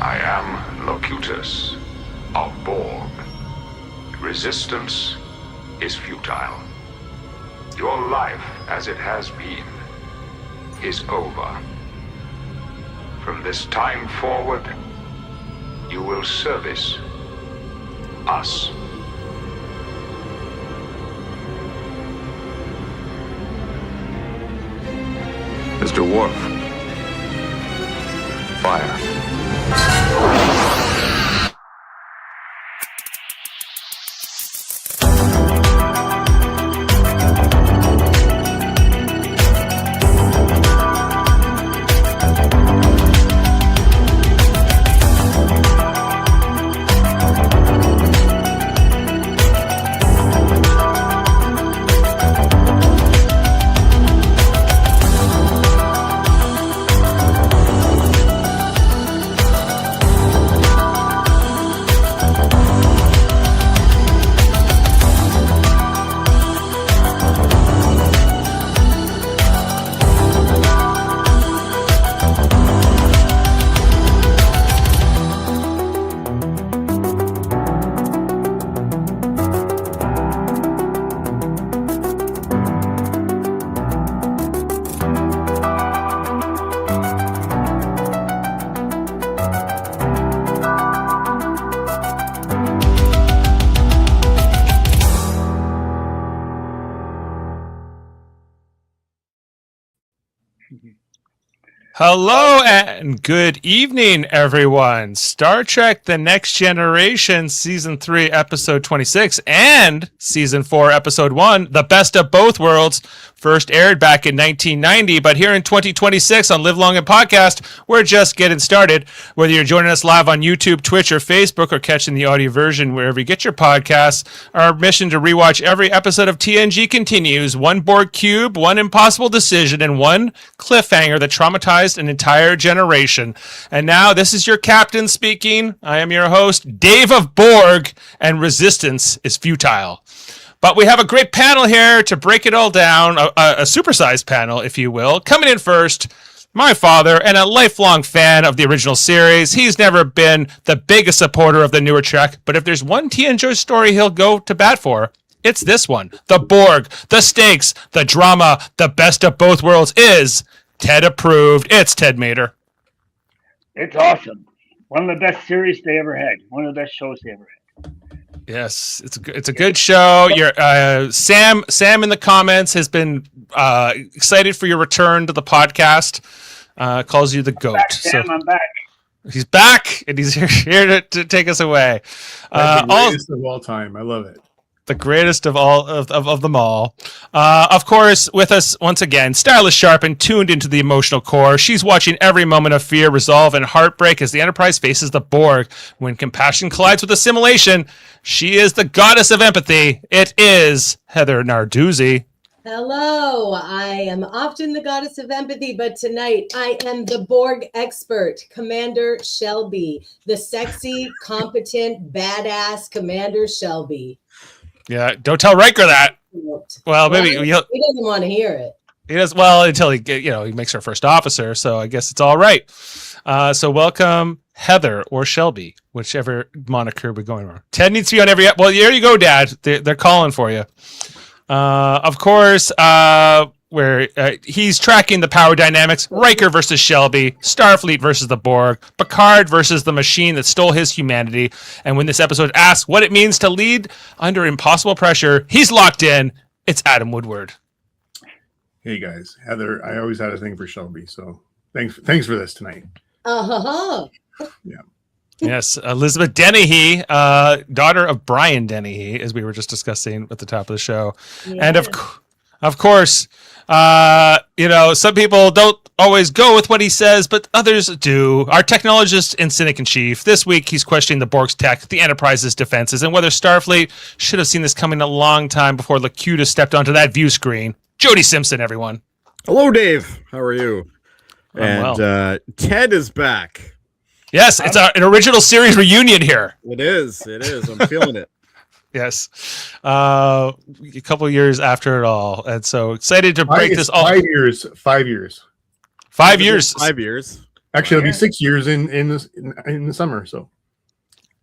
I am Locutus of Borg. Resistance is futile. Your life, as it has been, is over. From this time forward, you will service us. Mr. Worf, fire. Hello and good evening, everyone. Star Trek The Next Generation Season 3, Episode 26, and Season 4, Episode 1, The Best of Both Worlds, first aired back in 1990, but here in 2026 on Live Long and Podcast, we're just getting started. Whether you're joining us live on YouTube, Twitch, or Facebook, or catching the audio version wherever you get your podcasts, our mission to rewatch every episode of TNG continues. One Borg cube, one impossible decision, and one cliffhanger that traumatized an entire generation. And now this is your captain speaking. I am your host, Dave of Borg, and resistance is futile. But we have a great panel here to break it all down, a supersized panel, if you will. Coming in first, my father, and a lifelong fan of the original series. He's never been the biggest supporter of the newer Trek, but if there's one TNG story he'll go to bat for, it's this one. The Borg, the stakes, the drama, the best of both worlds is Ted approved. It's Ted Mater. It's awesome. One of the best series they ever had. One of the best shows they ever had. Yes, it's a good show. Your Sam in the comments has been excited for your return to the podcast. Calls you the GOAT. Sam, I'm back. He's back, and he's here to take us away. The greatest of all time. I love it. The greatest of all of them all. Of course, with us once again, stylish, sharp, and tuned into the emotional core. She's watching every moment of fear, resolve, and heartbreak as the Enterprise faces the Borg. When compassion collides with assimilation, she is the goddess of empathy. It is Heather Narduzzi. Hello, I am often the goddess of empathy, but tonight I am the Borg expert, Commander Shelby, the sexy, competent, badass Commander Shelby. Yeah, don't tell Riker that. Well, maybe he doesn't want to hear it. He does well until he makes her first officer. So I guess it's all right. So welcome, Heather or Shelby, whichever moniker we're going for. Ted needs to be on every. Well, there you go, Dad. They're calling for you. Of course, where he's tracking the power dynamics. Riker versus Shelby, Starfleet versus the Borg, Picard versus the machine that stole his humanity. And when this episode asks what it means to lead under impossible pressure, he's locked in. It's Adam Woodward. Hey guys, Heather, I always had a thing for Shelby, so thanks for this tonight. Yeah. Yes, Elizabeth Dennehy, daughter of Brian Dennehy, as we were just discussing at the top of the show. Yeah. And of course, some people don't always go with what he says, but others do. Our technologist and cynic-in-chief. This week, he's questioning the Borg's tech, the Enterprise's defenses, and whether Starfleet should have seen this coming a long time before Locutus stepped onto that view screen. Jody Simpson, everyone. Hello, Dave. How are you? Well. Ted is back. Yes, it's an original series reunion here. It is. I'm feeling it. Yes. A couple of years after it all. And so excited to break this all. 5 years. 5 years. 5 years. 5 years. Actually, it'll be 6 years in the summer. So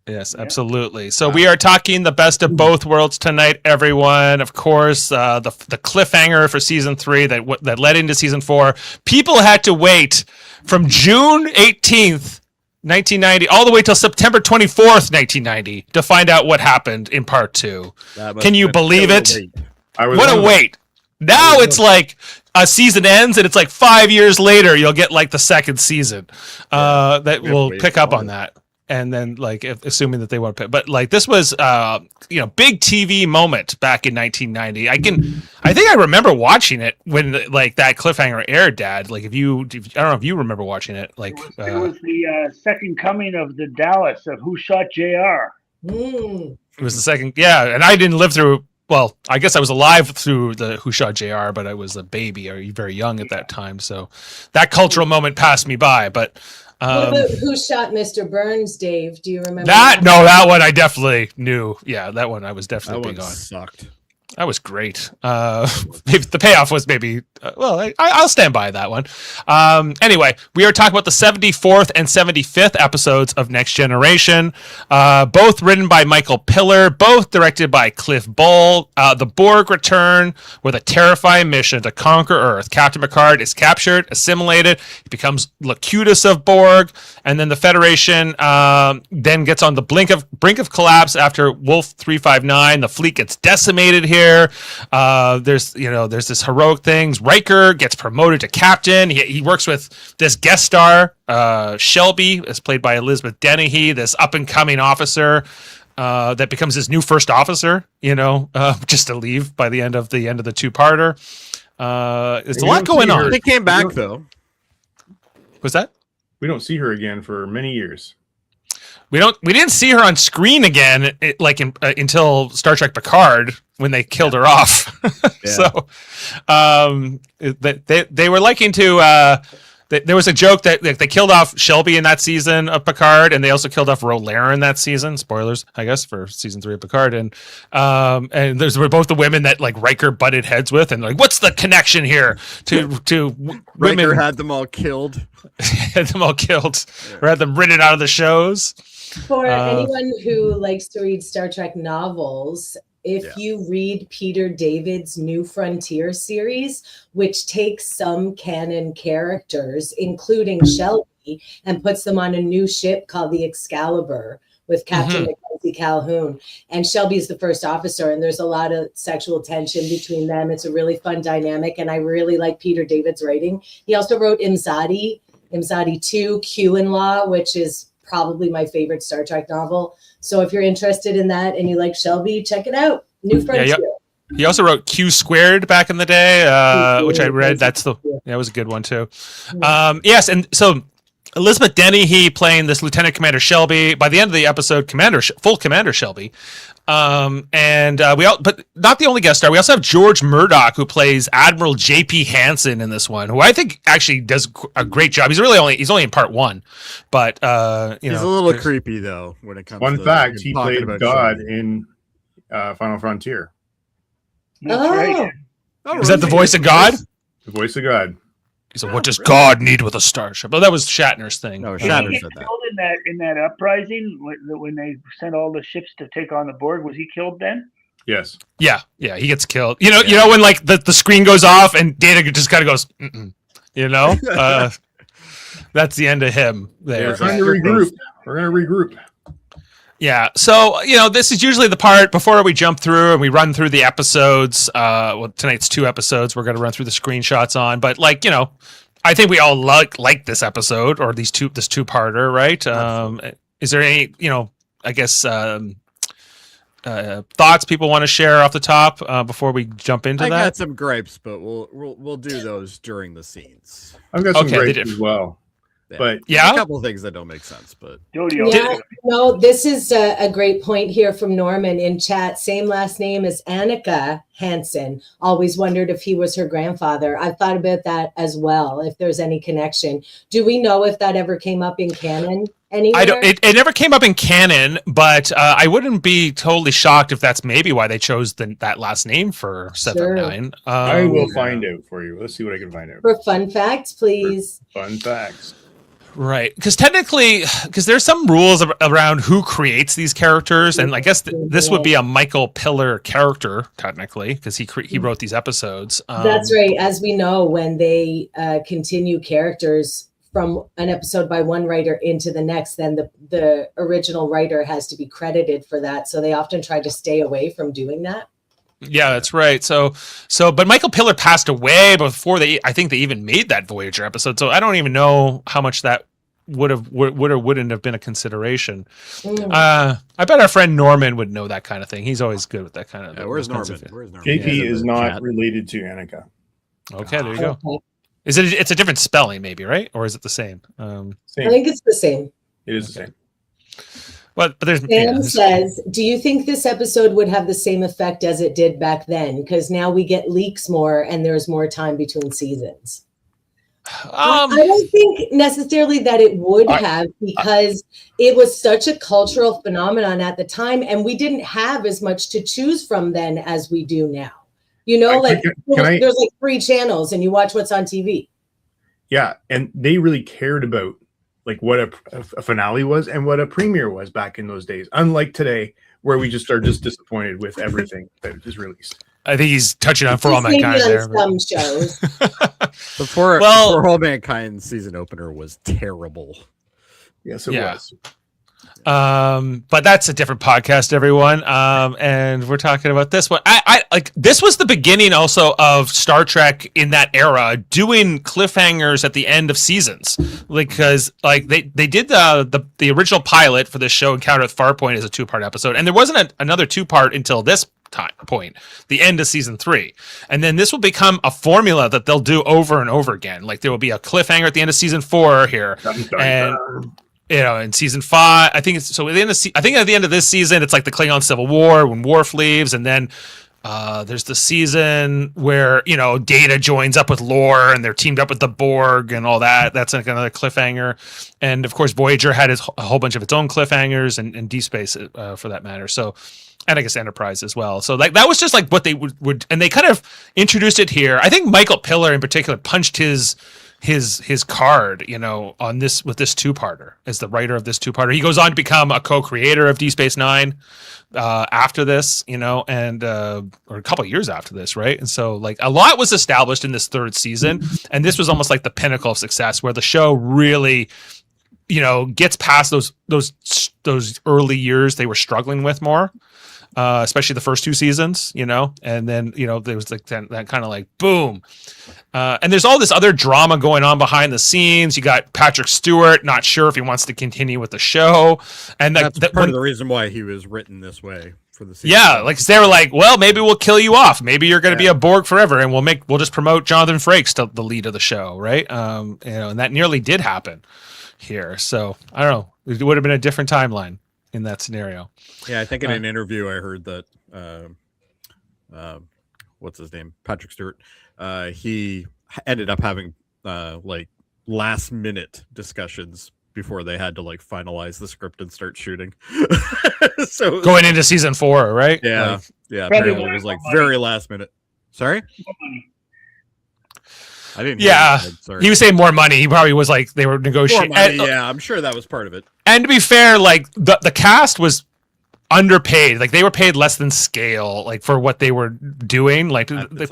Yes, absolutely. So we are talking the best of both worlds tonight, everyone. Of course, the cliffhanger for season 3 that led into season 4. People had to wait from June 18th, 1990, all the way till September 24th, 1990, to find out what happened in part 2. Can you believe it? What a wait! Now it's like a season ends, and it's like 5 years later you'll get like the second season that will pick up on that. And then, like, assuming that they won't pick, but like this was, big TV moment back in 1990. I think I remember watching it when like that cliffhanger aired, Dad. Like, I don't know if you remember watching it. Like, it was the second coming of the Dallas of Who Shot JR. It was the second, yeah. And I didn't live through. Well, I guess I was alive through the Who Shot JR, but I was a baby or very young at that time. So that cultural moment passed me by, but. What about Who Shot Mr. Burns, Dave? Do you remember that? No, that one I definitely knew. Yeah, that one I was definitely big on. Sucked. That was great. The payoff was maybe, I'll stand by that one. Anyway, we are talking about the 74th and 75th episodes of Next Generation, both written by Michael Piller, both directed by Cliff Bole. The Borg return with a terrifying mission to conquer Earth. Captain Picard is captured, assimilated, he becomes Locutus of Borg, and then the Federation then gets on the brink of collapse after Wolf 359. The fleet gets decimated here. There's this heroic things. Riker gets promoted to captain. He works with this guest star, Shelby, as played by Elizabeth Dennehy, this up and coming officer that becomes his new first officer. Just to leave by the end of the two-parter. There's a lot going on. They came back though. What's that? We don't see her again for many years. We didn't see her on screen again, until Star Trek Picard when they killed her off. So, they were liking to. There was a joke that they killed off Shelby in that season of Picard, and they also killed off Rolera in that season. Spoilers, I guess, for season 3 of Picard. And those were both the women that like Riker butted heads with, and like, what's the connection here to women? Riker had them all killed. Or had them written out of the shows. For anyone who likes to read Star Trek novels, if you read Peter David's New Frontier series, which takes some canon characters, including Shelby, and puts them on a new ship called the Excalibur with Captain Mackenzie Calhoun. And Shelby's the first officer, and there's a lot of sexual tension between them. It's a really fun dynamic, and I really like Peter David's writing. He also wrote Imzadi 2, Q-in-Law, which is probably my favorite Star Trek novel. So if you're interested in that and you like Shelby, check it out. New Frontier. He also wrote Q Squared back in the day, which I read. That was a good one too. Yes, and so Elizabeth Dennehy playing this Lieutenant Commander Shelby. By the end of the episode, full Commander Shelby. But not the only guest star. We also have George Murdoch, who plays Admiral J.P. Hansen in this one, who I think actually does a great job. He's only in part 1, but he's a little creepy though when it comes. Fun fact: he played God in Final Frontier. Oh, is that the voice of God? The voice of God. He said, "What does God need with a starship?" Oh, that was Shatner's thing. No, Shatner said that. Killed in that uprising when they sent all the ships to take on the Borg. Was he killed then? Yes. Yeah, he gets killed. You know when like the screen goes off and Data just kind of goes, that's the end of him there. We're trying to regroup. We're going to regroup. Yeah, so this is usually the part before we jump through and we run through the episodes. Tonight's 2 episodes we're going to run through the screenshots on, but I think we all like this episode or this two-parter, right? Is there any I guess thoughts people want to share off the top before we jump into that? I got some gripes, but we'll do those during the scenes. I've got some gripes as well. But a couple of things that don't make sense, but this is a great point here from Norman in chat. Same last name as Annika Hansen. Always wondered if he was her grandfather. I've thought about that as well, if there's any connection. Do we know if that ever came up in canon anywhere? It never came up in canon, but I wouldn't be totally shocked if that's maybe why they chose that last name for 7-9. I will find out for you. Let's see what I can find out. For fun facts, please. Fun facts. Right, because technically, there's some rules around who creates these characters, and I guess this would be a Michael Piller character technically, because he wrote these episodes. That's right. As we know, when they continue characters from an episode by one writer into the next, then the original writer has to be credited for that. So they often try to stay away from doing that. Yeah, that's right. So, but Michael Piller passed away before I think they even made that Voyager episode. So I don't even know how much that would or wouldn't have been a consideration. I bet our friend Norman would know that kind of thing. He's always good with that kind of. Yeah, where's Norman? JP is not related to Annika. Okay, there you go. Okay. It's a different spelling, maybe, right? Or is it the same? Same. I think it's the same. It is the same. But there's Sam says, do you think this episode would have the same effect as it did back then? Because now we get leaks more and there's more time between seasons. I don't think necessarily that it would have, because it was such a cultural phenomenon at the time, and we didn't have as much to choose from then as we do now. You know, there's like 3 channels and you watch what's on TV. Yeah, and they really cared about like what a finale was and what a premiere was back in those days. Unlike today, where we just are just disappointed with everything that is released. I think he's touching on For All Mankind there. Some shows. For All Mankind season opener was terrible. Yes, it was. But that's a different podcast, everyone. And we're talking about this one. I like this was the beginning also of Star Trek in that era doing cliffhangers at the end of seasons, because like they did the original pilot for this show, Encounter at Farpoint, is a 2-part episode, and there wasn't another 2-part until this point, the end of season 3, and then this will become a formula that they'll do over and over again. Like there will be a cliffhanger at the end of season 4 here, and you know, in season 5, I think it's so. At the end of I think at the end of this season, it's like the Klingon Civil War when Worf leaves, and then there's the season where Data joins up with Lore and they're teamed up with the Borg and all that. That's like another cliffhanger, and of course Voyager had a whole bunch of its own cliffhangers, and Deep Space for that matter. So. And I guess Enterprise as well. So like that was just like what they would, and they kind of introduced it here. I think Michael Piller in particular punched his card, on this with this 2-parter as the writer of this 2-parter. He goes on to become a co-creator of Deep Space Nine after this, and or a couple of years after this, right? And so like a lot was established in this 3rd season, and this was almost like the pinnacle of success, where the show really, gets past those early years they were struggling with more. Especially the first 2 seasons, and then, there was like that kind of like boom. And there's all this other drama going on behind the scenes. You got Patrick Stewart, not sure if he wants to continue with the show. And that's part of the reason why he was written this way for the season. Yeah. Like they were like, well, maybe we'll kill you off. Maybe you're going to be a Borg forever. And we'll just promote Jonathan Frakes to the lead of the show. Right. And that nearly did happen here. So I don't know. It would have been a different timeline in that scenario. Yeah, I think in an interview I heard that what's his name? Patrick Stewart. He ended up having like last minute discussions before they had to like finalize the script and start shooting. So going into season 4, right? Yeah. Apparently it was like very last minute. Sorry? I didn't. Yeah, he was saying more money. He probably was like they were negotiating. Yeah, I'm sure that was part of it. And to be fair, like the cast was underpaid. Like they were paid less than scale, like for what they were doing. Like the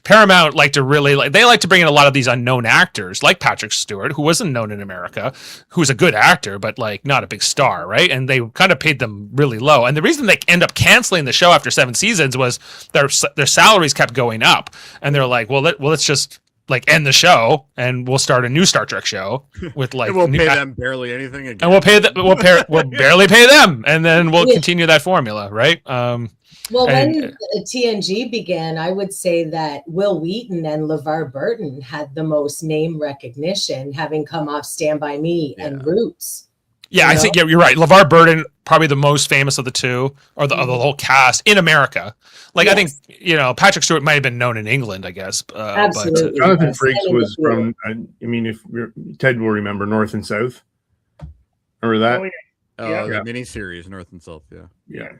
Paramount like to really they like to bring in a lot of these unknown actors, like Patrick Stewart, who wasn't known in America, who's a good actor but like not a big star, right? And they kind of paid them really low. And the reason they end up canceling the show after 7 seasons was their salaries kept going up, and they're like, well, let's just like end the show and we'll start a new Star Trek show with like and we'll pay them barely anything again. And we'll barely pay them, and then we'll continue that formula, right? Well, when TNG began, I would say that Will Wheaton and LeVar Burton had the most name recognition, having come off Stand By Me and Roots. Yeah, I think you're right. LeVar Burton, probably the most famous of the two, or the whole cast in America. Like I think Patrick Stewart might have been known in England, I guess. Absolutely. But Jonathan Frakes was from. I mean, if Ted will remember North and South. Remember that? The miniseries North and South. Yeah.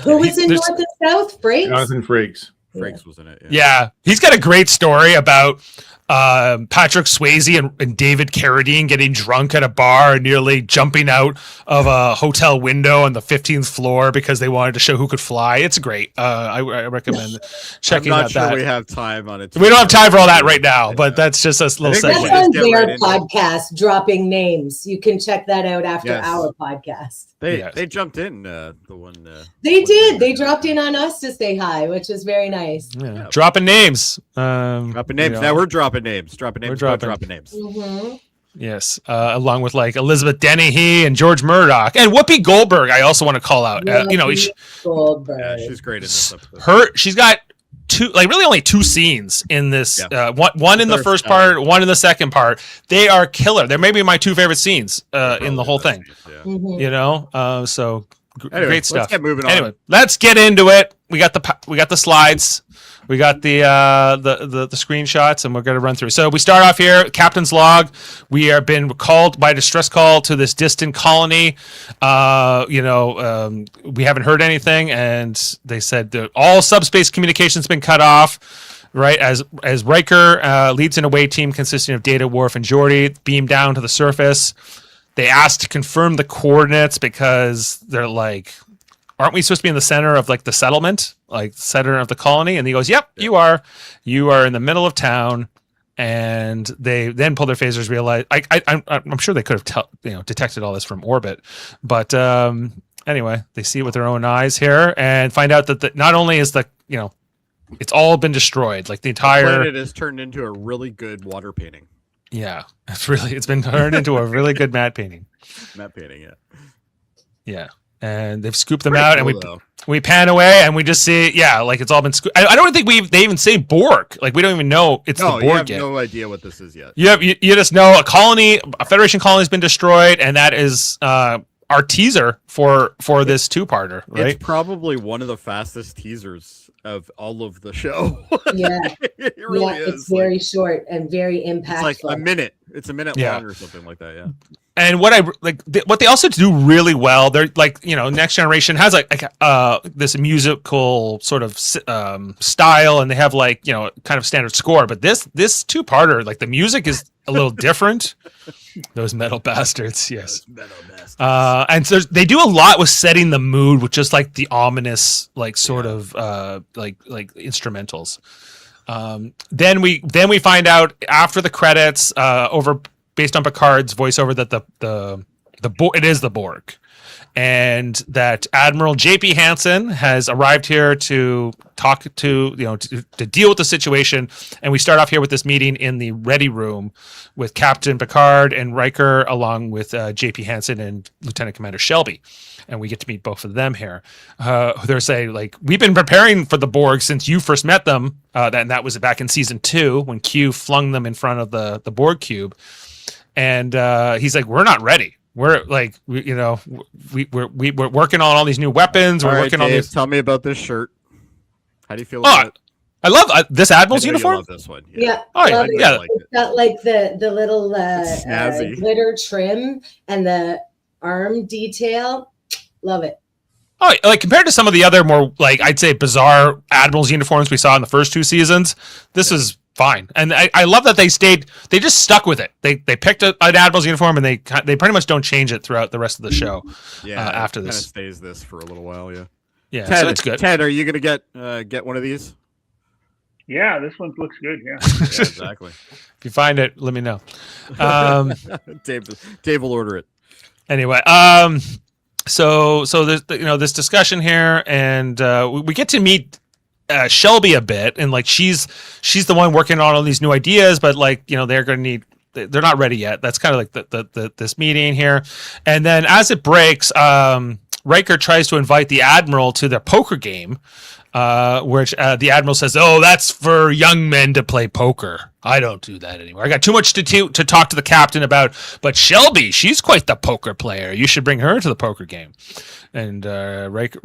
Who was in North and South? Frakes. Jonathan Frakes. Frakes was in it. Yeah, he's got a great story about Patrick Swayze and David Carradine getting drunk at a bar and nearly jumping out of a hotel window on the 15th floor because they wanted to show who could fly. It's great. I recommend checking I'm not out sure that. we have time on it. We don't have time for all that right now, but that's just a little think we segue. That's on Just get their right into podcast, Dropping Names. You can check that out after Yes. our podcast. They jumped in the one. They did. They dropped in on us to say hi, which was very nice. Yeah. Dropping names. Dropping names. You know. Now we're dropping names. Dropping names. We're Dropping names. Mm-hmm. Yes, along with like Elizabeth Dennehy and George Murdoch and Whoopi Goldberg. I also want to call out. Goldberg. Yeah, she's great in this episode. She's got only two scenes in this. Yeah. One in the first part, one in the second part. They are killer. They're maybe my two favorite scenes in the whole thing. Yeah. Mhm. You know, so Anyway, great stuff. Let's get moving on. Anyway, let's get into it. We got the slides. We got the screenshots, and we're going to run through. So we start off here, Captain's log. We have been called by distress call to this distant colony. We haven't heard anything, and they said that all subspace communication's been cut off. Right, as Riker leads an away team consisting of Data, Worf, and Geordi, beam down to the surface. They asked to confirm the coordinates because they're like, aren't we supposed to be in the center of like the settlement, like center of the colony? And he goes, yep, you are in the middle of town. And they then pull their phasers, realize I'm sure they could have detected all this from orbit, but anyway, they see it with their own eyes here and find out that not only is it's all been destroyed, like the entire planet has turned into a really good water painting. Yeah, it's been turned into a really good matte painting. Matte painting, yeah. Yeah, and they've scooped them Pretty out, cool, and though. we pan away, and we just see, like it's all been scooped. I don't think they even say Borg. Like we don't even know it's the No, Borg you have yet. no idea what this is yet. You just know a Federation colony has been destroyed, and that is our teaser for this two-parter, right? It's probably one of the fastest teasers of all of the show. Yeah. It really is. It's very short and very impactful. It's like a minute. It's a minute long or something like that. Yeah. And what I like, what they also do really well, they're like, Next Generation has like this musical sort of style, and they have like kind of standard score. But this two-parter, like the music is a little different. Those metal bastards, yes. And so they do a lot with setting the mood with just like the ominous, like sort of like instrumentals. Then we find out after the credits, based on Picard's voiceover, that it is the Borg, and that Admiral J.P. Hansen has arrived here to talk to deal with the situation. And we start off here with this meeting in the ready room with Captain Picard and Riker, along with J.P. Hansen and Lieutenant Commander Shelby. And we get to meet both of them here. They're saying, like, we've been preparing for the Borg since you first met them. That was back in season 2 when Q flung them in front of the Borg cube. And he's like, we're not ready. We're like, we're working on all these new weapons. We're working on these. Tell me about this shirt. How do you feel about it? I love this Admiral's I know you uniform. love this one. Yeah. Oh, yeah, love it. yeah. It's got like the little It's snazzy. glitter trim and the arm detail. Love it. Oh, like compared to some of the other more, like, I'd say bizarre Admiral's uniforms we saw in the first 2 seasons, this is fine. And I love that they just stuck with it. They picked an Admiral's uniform, and they pretty much don't change it throughout the rest of the show. Yeah. After it this, kinda stays this for a little while. Yeah. yeah, Ted, so it's good. Ted, are you gonna get one of these? Yeah, this one looks good. Yeah. Yeah, exactly. If you find it, let me know. Dave will order it. Anyway, so there's this discussion here, and we get to meet Shelby a bit, and like she's the one working on all these new ideas, but like they're not ready yet. That's kind of like this meeting here, and then as it breaks, Riker tries to invite the Admiral to the poker game, which the Admiral says, "Oh, that's for young men to play poker. I don't do that anymore. I got too much to talk to the captain about. But Shelby, she's quite the poker player. You should bring her to the poker game." And Riker,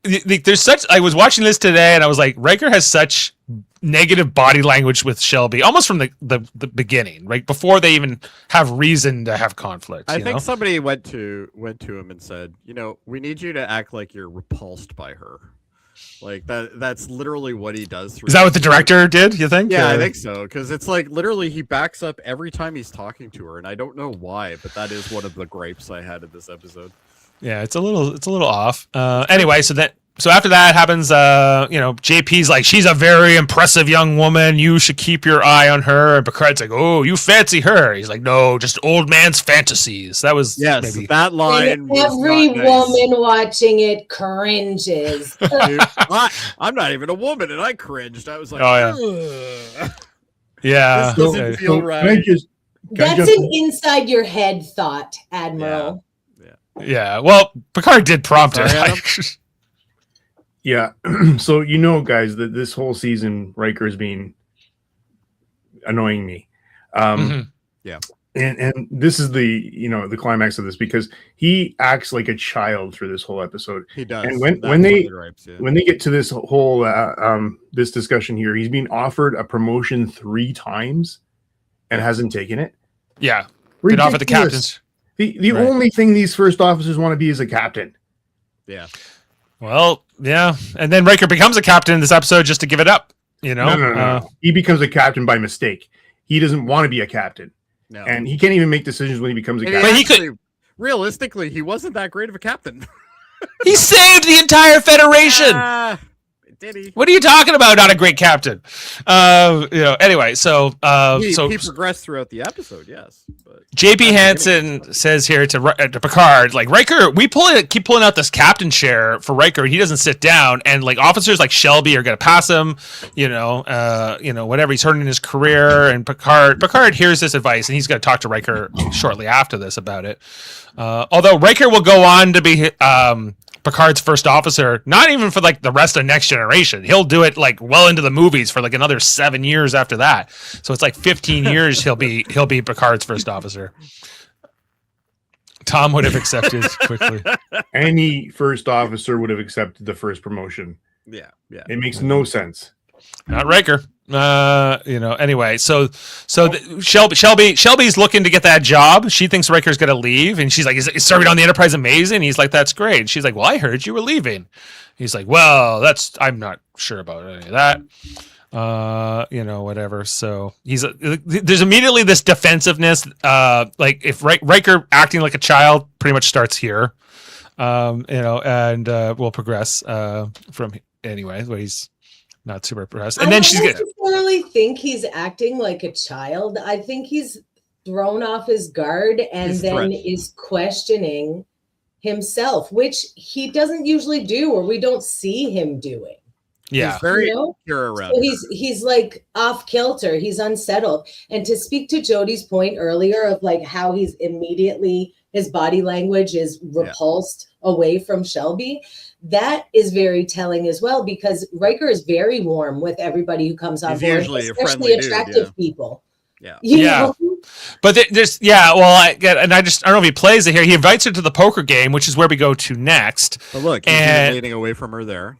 there's such. I was watching this today, and I was like, Riker has such negative body language with Shelby, almost from the beginning, right before they even have reason to have conflict. I think somebody went to him and said, "We need you to act like you're repulsed by her." Like that's literally what he does. Is that what the director did, you think? Yeah, I think so. Because it's like literally he backs up every time he's talking to her, and I don't know why, but that is one of the gripes I had in this episode. Yeah, it's a little off. Anyway, so after that happens, JP's like, she's a very impressive young woman. You should keep your eye on her. And Picard's like, oh, you fancy her? He's like, no, just old man's fantasies. That was maybe that line. And every woman watching it cringes. Dude, I'm not even a woman, and I cringed. I was like, oh yeah, this doesn't feel right. That's an inside your head thought, Admiral. Yeah. Well, Picard did prompt it. Yeah. So, guys, that this whole season, Riker's been annoying me. Yeah. And this is the climax of this, because he acts like a child through this whole episode. He does. And when they get to this whole this discussion here, he's been offered a promotion 3 times and hasn't taken it. Yeah. Been offered the captain's. The only thing these first officers want to be is a captain. Yeah. Well, yeah. And then Riker becomes a captain in this episode just to give it up, No. He becomes a captain by mistake. He doesn't want to be a captain. No. And he can't even make decisions when he becomes a captain. But he could. Realistically, he wasn't that great of a captain. He saved the entire Federation. Did he? What are you talking about? Not a great captain. Anyway, so he progressed throughout the episode, yes. But JP Hansen says here to Picard, like, Riker, we keep pulling out this captain chair for Riker. He doesn't sit down, and like officers like Shelby are gonna pass him. Whatever. He's hurting his career, and Picard hears this advice, and he's gonna talk to Riker shortly after this about it. Although Riker will go on to be Picard's first officer, not even for like the rest of Next Generation. He'll do it like well into the movies for like another 7 years after that. So it's like 15 years he'll be Picard's first officer. Tom would have accepted quickly. Any first officer would have accepted the first promotion. Yeah. It makes no sense. Not Riker. Anyway, so Shelby's looking to get that job. She thinks Riker's gonna leave, and she's like, is serving on the Enterprise amazing? He's like, that's great. She's like, well, I heard you were leaving. He's like, well, I'm not sure about any of that. Whatever. So there's immediately this defensiveness. Like if Riker acting like a child pretty much starts here. And we'll progress from anyway, where he's not super impressed. And then she's I don't necessarily think he's acting like a child. I think he's thrown off his guard and then is questioning himself, which he doesn't usually do, or we don't see him doing. Yeah, he's very insecure around. So he's like off kilter. He's unsettled. And to speak to Jodie's point earlier of like how he's immediately, his body language is repulsed away from Shelby. That is very telling as well, because Riker is very warm with everybody who comes on board, especially attractive people. Yeah. But I don't know if he plays it here. He invites her to the poker game, which is where we go to next. But look, he's dating away from her there.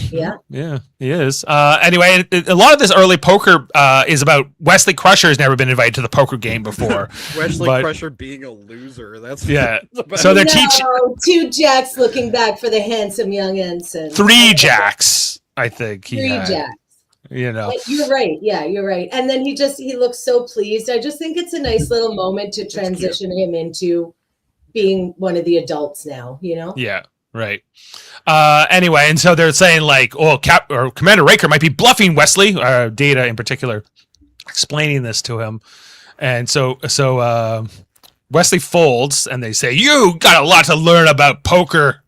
Yeah, he is. Anyway, a lot of this early poker is about Wesley Crusher's never been invited to the poker game before. Wesley Crusher being a loser. That's so they're teaching 2 jacks looking back for the handsome young ensign. 3 jacks, I think. 3 jacks. But you're right. Yeah, you're right. And then he looks so pleased. I just think it's a nice little moment to transition him into being one of the adults now. Yeah. Right. Anyway, and so they're saying like, oh, Commander Riker might be bluffing Wesley, Data in particular, explaining this to him. And so Wesley folds, and they say, you got a lot to learn about poker,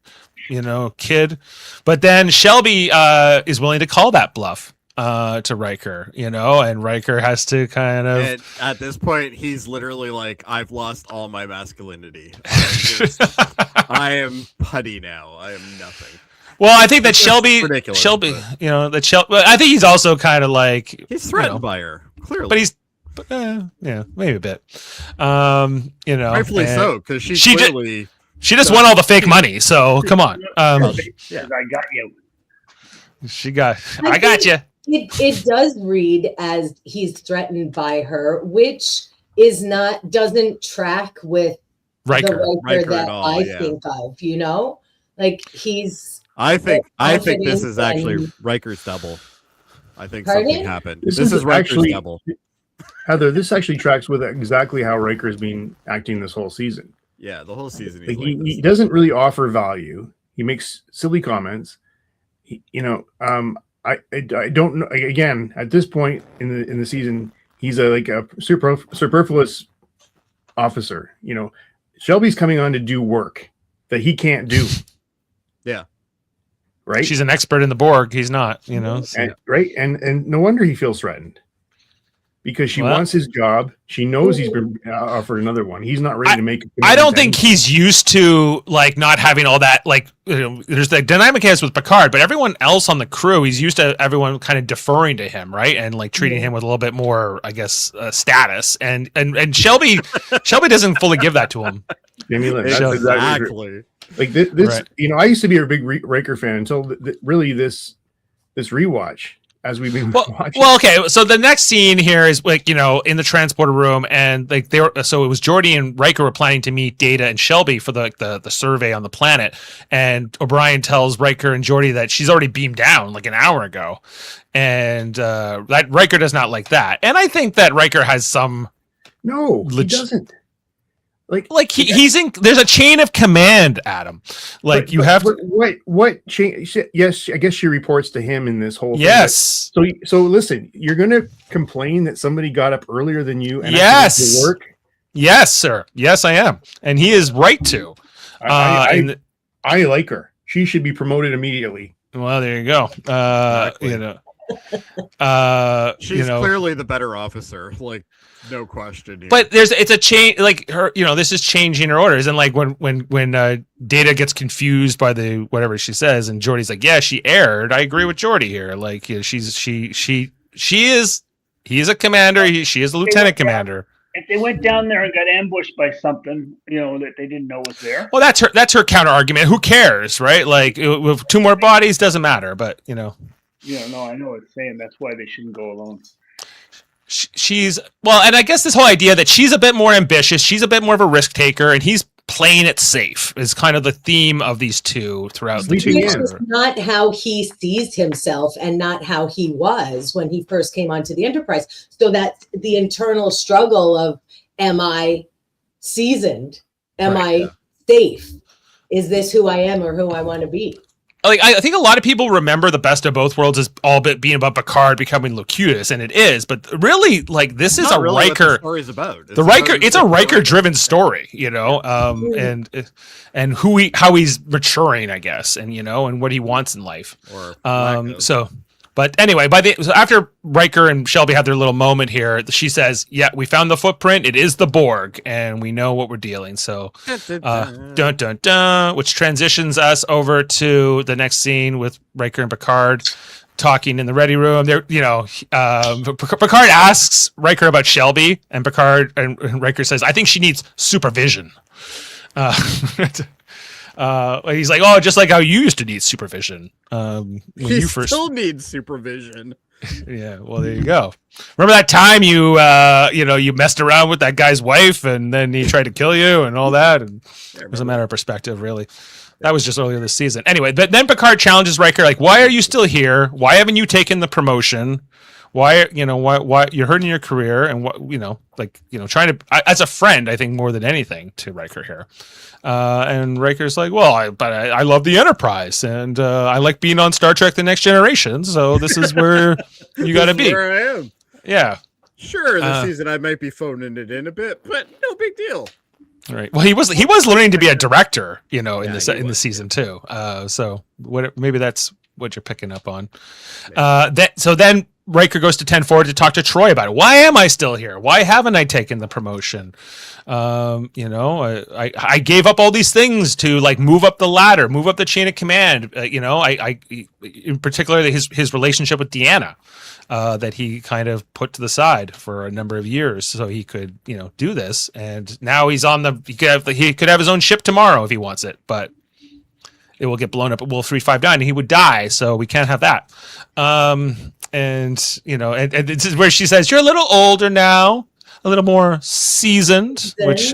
kid. But then Shelby is willing to call that bluff to Riker, and Riker has to kind of. And at this point, he's literally like, I've lost all my masculinity. I am putty now. I am nothing. Well, I think that Shelby, I think he's also kind of like he's threatened by her, clearly. But he's, maybe a bit. Rightfully so, because she just won all the fake money. So come on. I got you. I got you. It does read as he's threatened by her, which doesn't track with Riker the Riker that I think of, like he's I think confidence this is actually and- Riker's double. I think Pardon? something happened. This This is is Riker's actually- double. Heather, this actually tracks with exactly how Riker's been acting this whole season. Yeah, the whole season. Like, He's he doesn't really offer value. He makes silly comments. I don't know. Again, at this point in the season, he's a superfluous officer. Shelby's coming on to do work that he can't do. Yeah. Right. She's an expert in the Borg. He's not, so- And, right. And no wonder he feels threatened. Because she Well- wants his job. She knows he's been offered another one. He's not ready to make. I don't think he's used to not having all that. There's the dynamic he has with Picard, but everyone else on the crew, he's used to everyone kind of deferring to him, right, and treating him with a little bit more, I guess, status. And Shelby doesn't fully give that to him. I mean, look, that's exactly true. Exactly. This, Right. I used to be a big Riker fan until really this rewatch. As we've been watching. Well, okay. So the next scene here is in the transporter room, and so it was Geordi and Riker were planning to meet Data and Shelby for the survey on the planet, and O'Brien tells Riker and Geordi that she's already beamed down an hour ago, and that Riker does not like that, and I think that Riker has some. No, he doesn't. He's in. There's a chain of command, Adam. What change? Yes, I guess she reports to him in this whole thing. Yes. So listen, you're going to complain that somebody got up earlier than you and yes to work. Yes, sir. Yes, I am, and he is right to. I like her. She should be promoted immediately. Well, there you go. She's clearly the better officer. No question. Here. But it's a change, this is changing her orders, and when Data gets confused by the whatever she says, and Geordi's like, yeah, she erred. I agree with Geordi here. He is a commander. She is a lieutenant commander. If they went down there and got ambushed by something, that they didn't know was there. Well, that's her counter argument. Who cares, right? With two more bodies, doesn't matter. But Yeah, no, I know what it's saying. That's why they shouldn't go alone. She's and I guess this whole idea that she's a bit more ambitious, she's a bit more of a risk taker, and he's playing it safe is kind of the theme of these two throughout the two. Which is not how he sees himself and not how he was when he first came onto the Enterprise. So that's the internal struggle of, am I seasoned? Am I safe? Is this who I am or who I want to be? I think a lot of people remember the Best of Both Worlds as all being about Picard becoming Locutus, and it is. But really, this is a really Riker. What the story's about. It's a Riker-driven story, and how he's maturing, I guess, and what he wants in life. But anyway, after Riker and Shelby have their little moment here, she says, "Yeah, we found the footprint. It is the Borg, and we know what we're dealing." So, dun dun dun, which transitions us over to the next scene with Riker and Picard talking in the ready room. Picard asks Riker about Shelby, and Riker says, "I think she needs supervision." He's like, oh, just like how you used to need supervision. He still needs supervision. Yeah, well, there you go. Remember that time you messed around with that guy's wife, and then he tried to kill you and all that. And it was a matter of perspective, really. That was just earlier this season. Anyway, but then Picard challenges Riker, why are you still here? Why haven't you taken the promotion? Why you're hurting your career, and trying to, as a friend, I think more than anything to Riker here. And Riker's like, well, I love the Enterprise, and I like being on Star Trek: The Next Generation. So this is where you got to be. Where I am. Yeah. Sure, this season I might be phoning it in a bit, but no big deal. Right. Well, he was learning to be a director, in the season too. So maybe that's what you're picking up on. Then Riker goes to 10-4 to talk to Troy about it. Why am I still here? Why haven't I taken the promotion? I gave up all these things to move up the ladder, move up the chain of command. I in particular his relationship with Deanna, that he kind of put to the side for a number of years so he could, do this. And now he's on he could have his own ship tomorrow if he wants it, but it will get blown up at Wolf 359 and he would die. So we can't have that. And this is where she says, you're a little older now, a little more seasoned, which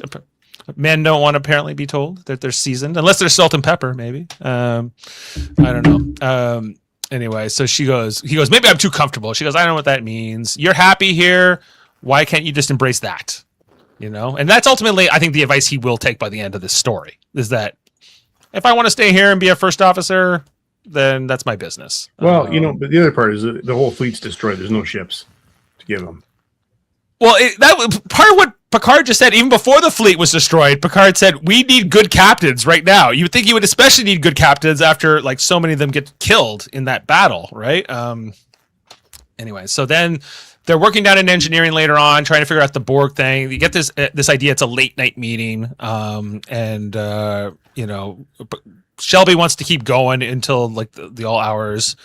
Men don't want to apparently be told that they're seasoned, unless they're salt and pepper, maybe. I don't know. Anyway, so he goes, maybe I'm too comfortable. She goes, I don't know what that means. You're happy here. Why can't you just embrace that? You know? And that's ultimately, I think, the advice he will take by the end of this story, is that if I want to stay here and be a first officer, then that's my business. Well, but the other part is the whole fleet's destroyed. There's no ships to give them. Well, that was part of what Picard just said. Even before the fleet was destroyed, Picard said, we need good captains right now. You would think you would especially need good captains after like so many of them get killed in that battle, right? Anyway, so then they're working down in engineering later on, trying to figure out the Borg thing. You get this idea it's a late night meeting, Shelby wants to keep going until like the all hours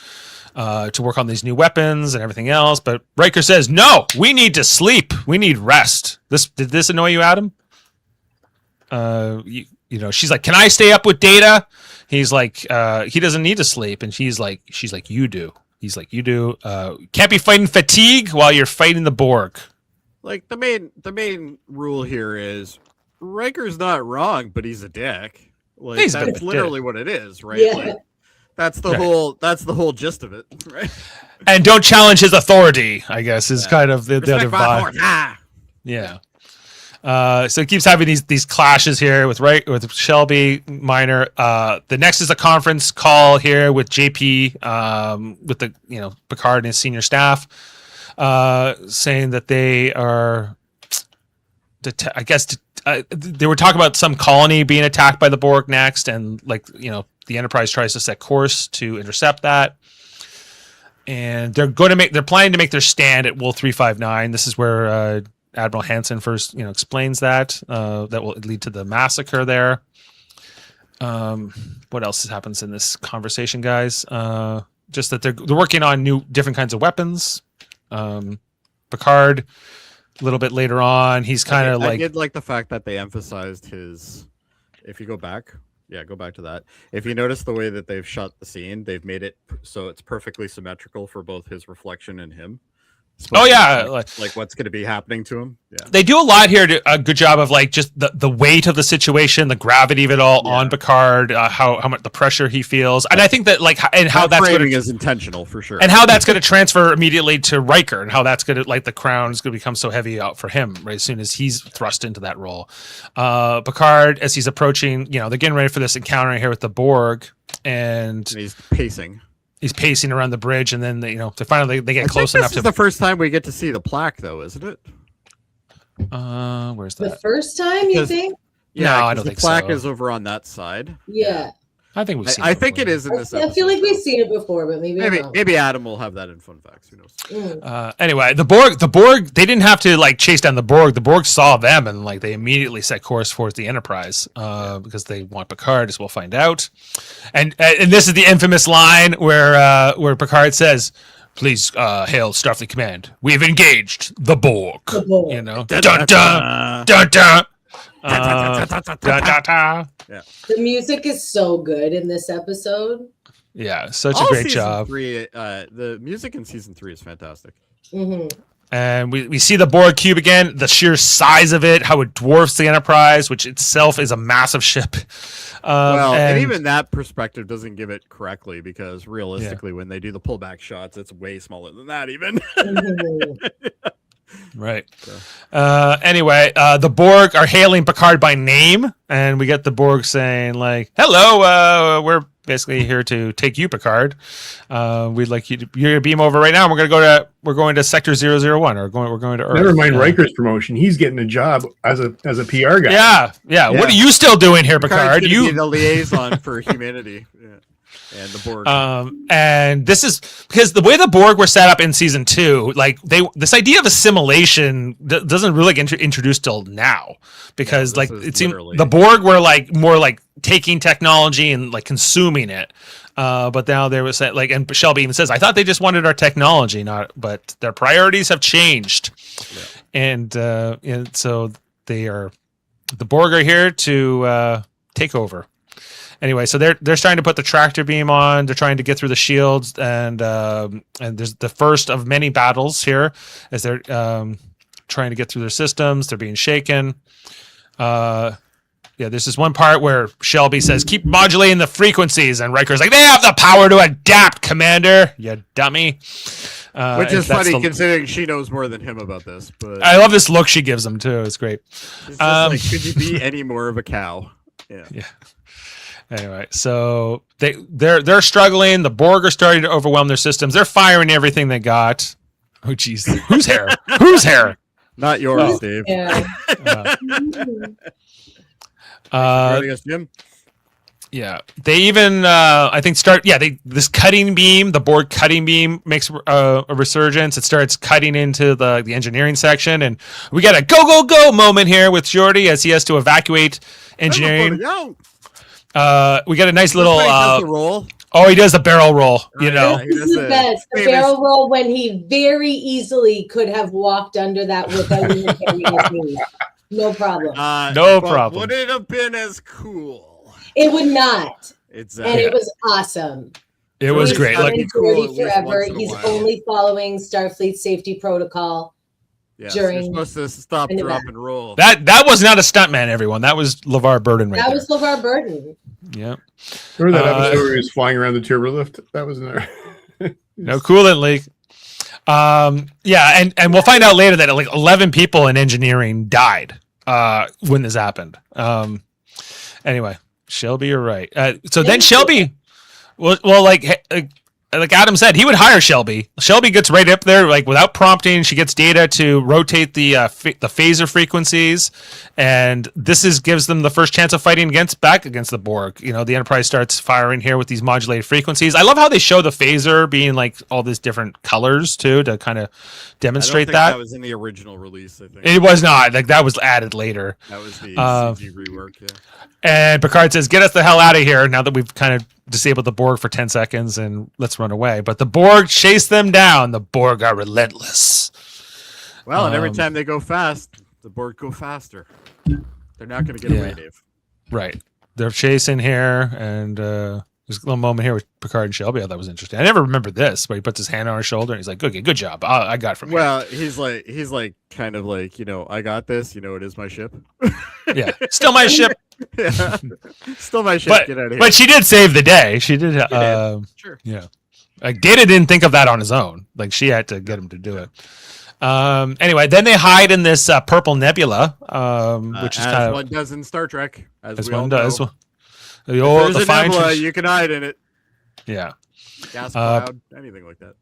to work on these new weapons and everything else. But Riker says, no, we need to sleep. We need rest. Did this annoy you, Adam? She's like, can I stay up with Data? He's like, he doesn't need to sleep. And she's like, you do. He's like, you do. Can't be fighting fatigue while you're fighting the Borg. Like the main rule here is Riker's not wrong, but he's a dick. Like that's literally what it is, right? Yeah. Like, that's the whole gist of it, right? And don't challenge his authority, I guess, is kind of the other vibe. Ah! Yeah. So it keeps having these clashes here with Shelby, Minor. The next is a conference call here with JP, with the Picard and his senior staff, saying that they are, they were talking about some colony being attacked by the Borg next, and the Enterprise tries to set course to intercept that. And they're planning to make their stand at Wool 359. This is where Admiral Hansen first, explains that will lead to the massacre there. What else happens in this conversation, guys? Just that they're working on different kinds of weapons. Picard, a little bit later on, he's kind of I did like the fact that they emphasized his. If you go back to that. If you notice the way that they've shot the scene, they've made it so it's perfectly symmetrical for both his reflection and him. Oh yeah, like what's going to be happening to him. Yeah, they do a lot here. A good job of just the weight of the situation, the gravity of it all on Picard, how much the pressure he feels, and I think that and how that's framing is intentional for sure, and how that's going to transfer immediately to Riker, and how that's going to the crown is going to become so heavy out for him right as soon as he's thrust into that role. Picard, as he's approaching, they're getting ready for this encounter here with the Borg, and he's pacing. He's pacing around the bridge, and then they finally get close enough to. This is the first time we get to see the plaque, though, isn't it? Where's that? The first time, you think? Yeah, no, I don't think so. The plaque is over on that side. Yeah. I think we've seen I think it is in this episode. I feel like we've seen it before, but maybe Adam will have that in fun facts. Who knows? Anyway, the Borg, they didn't have to chase down the Borg. The Borg saw them and they immediately set course towards the Enterprise because they want Picard, as we'll find out. And this is the infamous line where Picard says, "Please hail Starfleet Command. We have engaged the Borg." Dun dun dun dun dun. Yeah. The music is so good in this episode. Yeah, such a great job. The music in season 3 is fantastic. Mm-hmm. And we see the Borg cube again, the sheer size of it, how it dwarfs the Enterprise, which itself is a massive ship. And even that perspective doesn't give it correctly, because realistically, when they do the pullback shots, it's way smaller than that even. Mm-hmm. Right. So. Anyway, the Borg are hailing Picard by name, and we get the Borg saying "Hello, we're basically here to take you, Picard. We'd like you're gonna beam over right now. We're going to Sector 001, or we're going to Earth." Never mind Riker's promotion. He's getting a job as a PR guy. Yeah. What are you still doing here, Picard? You be the liaison for humanity. Yeah. And the Borg. And this is because the way the Borg were set up in season 2, this idea of assimilation doesn't really get introduced till now, because it seemed the Borg were more taking technology and consuming it. But now there was and Shelby even says, "I thought they just wanted our technology, but their priorities have changed." Yeah. And so the Borg are here to take over. Anyway, so they're trying to put the tractor beam on. They're trying to get through the shields, and there's the first of many battles here as they're trying to get through their systems. They're being shaken. Yeah, there's this one part where Shelby says, keep modulating the frequencies. And Riker's like, they have the power to adapt, Commander, you dummy. Which is funny considering she knows more than him about this. But I love this look she gives him, too. It's great. It's just like, could you be any more of a cow? Yeah. Anyway, so they're struggling. The Borg are starting to overwhelm their systems. They're firing everything they got. Oh, jeez. Whose hair? Whose hair? Not yours, Dave. Yeah. Jim. Yeah, they even I think this cutting beam, the Borg cutting beam makes a resurgence. It starts cutting into the engineering section, and we got a go moment here with Geordi as he has to evacuate engineering. We got a nice little roll. Oh, he does the barrel roll, you know. This is the best. The barrel roll when he very easily could have walked under that without even carrying his knees. No problem. No problem. Would it have been as cool? It would not. Exactly. And it was awesome. It was great. Like cool forever. He's only following Starfleet safety protocol. Yeah, during you're supposed to stop, drop, and roll. That was not a stuntman, everyone. That was LeVar Burton right there. That was LeVar Burton. Yeah. Remember that episode where he was flying around the turbo lift? That was in there. No coolant leak. Yeah, and we'll find out later that like 11 people in engineering died when this happened. Anyway, Shelby, you're right. So then Shelby, like Adam said, he would hire Shelby. Shelby gets right up there, like without prompting. She gets data to rotate the phaser frequencies, and this gives them the first chance of fighting back against the Borg. You know, the Enterprise starts firing here with these modulated frequencies. I love how they show the phaser being like all these different colors too, to kind of demonstrate that was in the original release. I think it was not. Like that was added later. That was the CG rework. Yeah. And Picard says, "Get us the hell out of here!" Now that we've kind of disabled the Borg for 10 seconds, and let's run away. But the Borg chase them down. The Borg are relentless. Well, and every time they go fast, the Borg go faster. They're not going to get away, Dave. Right. They're chasing here, and there's a little moment here with Picard and Shelby. I thought was interesting. I never remembered this, but he puts his hand on her shoulder, and he's like, "Okay, good job. I got it from here." Well, he's like, kind of like, you know, I got this. You know, it is my ship. Yeah, still my ship. Yeah, still my ship. But, get out of here. But she did save the day. She did. Sure. Yeah. Like Data didn't think of that on his own. Like she had to get him to do it. Anyway, then they hide in this purple nebula, which is kind of one does in Star Trek. As one does. Know. There's a nebula, you can hide in it. Yeah. Gas cloud, anything like that.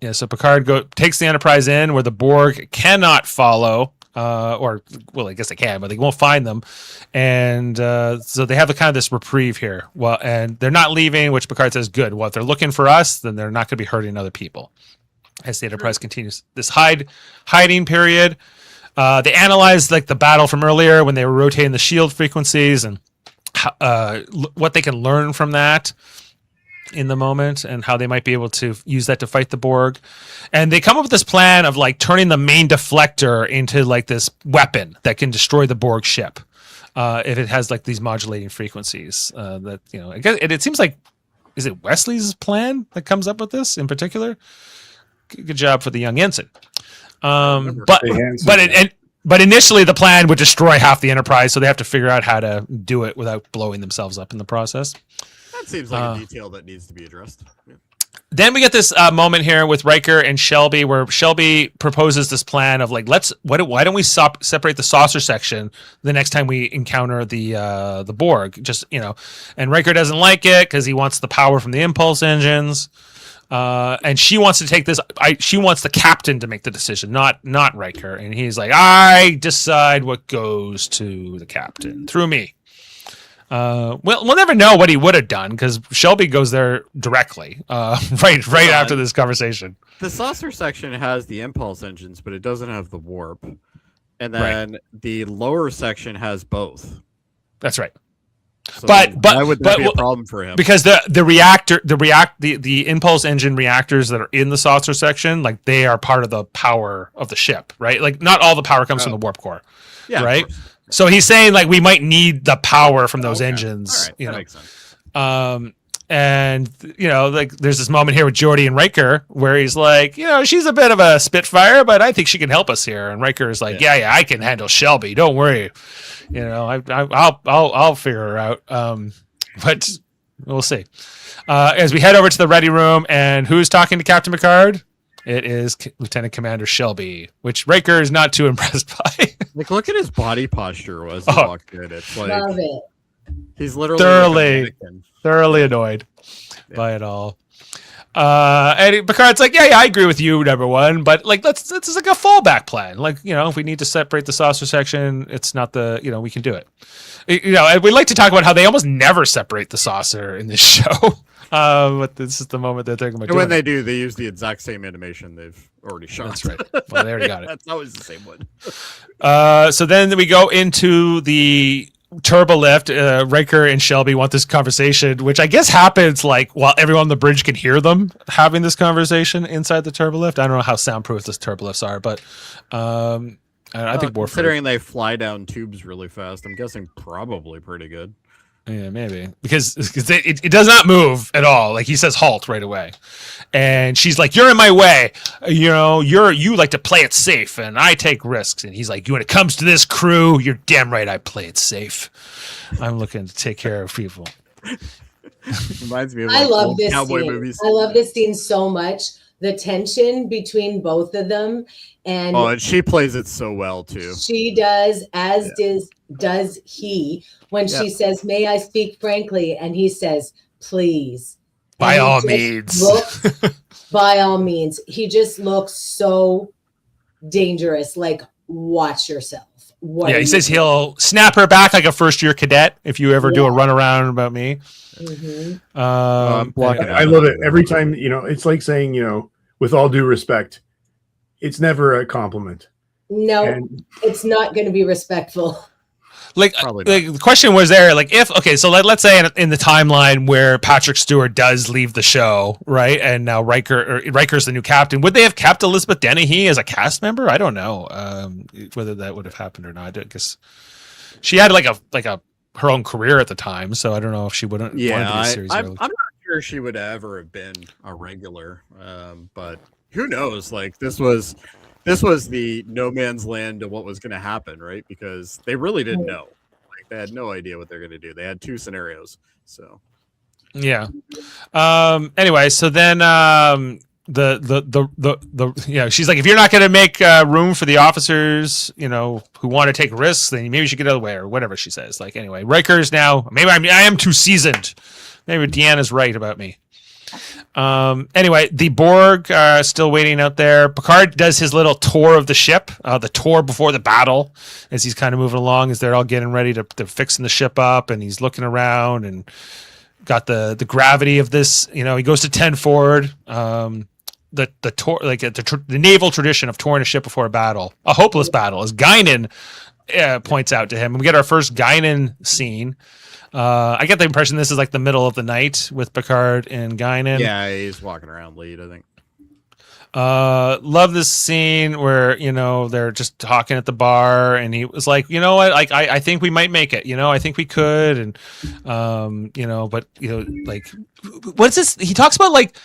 Yeah. So Picard takes the Enterprise in where the Borg cannot follow. I guess they can, but they won't find them, and so they have kind of this reprieve here. Well, and they're not leaving, which Picard says, "Good. Well, if they're looking for us, then they're not going to be hurting other people." As the Enterprise continues this hiding period, they analyze like the battle from earlier when they were rotating the shield frequencies and what they can learn from that in the moment and how they might be able to use that to fight the Borg. And they come up with this plan of like turning the main deflector into like this weapon that can destroy the Borg ship if it has like these modulating frequencies that, you know, I guess it seems like, is it Wesley's plan that comes up with this in particular? Good job for the young ensign. But initially the plan would destroy half the Enterprise, so they have to figure out how to do it without blowing themselves up in the process. That seems like a detail that needs to be addressed. Yeah. Then we get this moment here with Riker and Shelby, where Shelby proposes this plan of like, why don't we separate the saucer section the next time we encounter the Borg? Just, you know, and Riker doesn't like it because he wants the power from the impulse engines, and she wants to take this. She wants the captain to make the decision, not Riker, and he's like, I decide what goes to the captain through me. We'll never know what he would have done because Shelby goes there directly, right after this conversation. The saucer section has the impulse engines, but it doesn't have the warp. And then the lower section has both. That's right. So why would that be a problem for him? Because the impulse engine reactors that are in the saucer section, like they are part of the power of the ship, right? Like not all the power comes from the warp core, right? So he's saying like we might need the power from those engines. All right, that makes sense. And, you know, like there's this moment here with Geordi and Riker where he's like, you know, she's a bit of a spitfire, but I think she can help us here. And Riker is like, yeah, I can handle Shelby. Don't worry. You know, I'll figure her out. But we'll see. As we head over to the ready room, and who's talking to Captain Picard? It is Lieutenant Commander Shelby, which Riker is not too impressed by. Like, look at his body posture as he walked in. It's like Love it. he's literally thoroughly annoyed by it all. And Picard's like, yeah, I agree with you, number one, but like, this is like a fallback plan. Like, you know, if we need to separate the saucer section, it's not we can do it. You know, and we like to talk about how they almost never separate the saucer in this show. But this is the moment they're thinking about. And when they do, they use the exact same animation they've already shot. That's right. Well, they already got it. That's always the same one. So then we go into the turbo lift. Riker and Shelby want this conversation, which I guess happens like while everyone on the bridge can hear them having this conversation inside the turbo lift. I don't know how soundproof this turbo lifts are, but I think more considering they fly down tubes really fast, I'm guessing probably pretty good. Yeah, maybe because it does not move at all. Like he says, halt right away, and she's like, "You're in my way. You know, you like to play it safe, and I take risks." And he's like, "When it comes to this crew, you're damn right. I play it safe. I'm looking to take care of people." Reminds me of I love this cowboy scene. movies. I love this scene so much. The tension between both of them, and she plays it so well too. she does, as does he. When she says, "May I speak frankly?" and he says, "Please." By all means. By all means. He just looks so dangerous. Like, watch yourself. He says he'll snap her back like a first-year cadet if you ever do a runaround about me. Mm-hmm. I love it every time. You know, it's like saying, you know, with all due respect, it's never a compliment. No, it's not going to be respectful. Like the question was there, like so let's say in the timeline where Patrick Stewart does leave the show, right, and now Riker's the new captain, would they have kept Elizabeth Dennehy as a cast member? I don't know whether that would have happened or not. I guess she had like a her own career at the time, so I don't know if she wouldn't. Yeah, want to be a series I'm not sure she would ever have been a regular, but who knows? Like this was the no man's land of what was going to happen, right? Because they really didn't know. Like they had no idea what they're going to do. They had two scenarios. So yeah. Anyway, so then she's like, if you're not going to make room for the officers, you know, who want to take risks, then maybe you should get out of the way or whatever she says. Like anyway, Riker's now maybe I am too seasoned. Maybe Deanna's right about me. Anyway, the Borg are still waiting out there. Picard does his little tour of the ship, the tour before the battle, as he's kind of moving along, as they're all getting ready to fixing the ship up, and he's looking around and got the gravity of this. You know, he goes to 10 forward. The tour, like the naval tradition of touring a ship before a battle, a hopeless battle, as Guinan points out to him. And we get our first Guinan scene. I get the impression this is like the middle of the night with Picard and Guinan. Yeah, he's walking around late, I think. Love this scene where, you know, they're just talking at the bar and he was like, you know what, like I think we might make it, you know, I think we could. And you know, but you know, like what's this? He talks about like,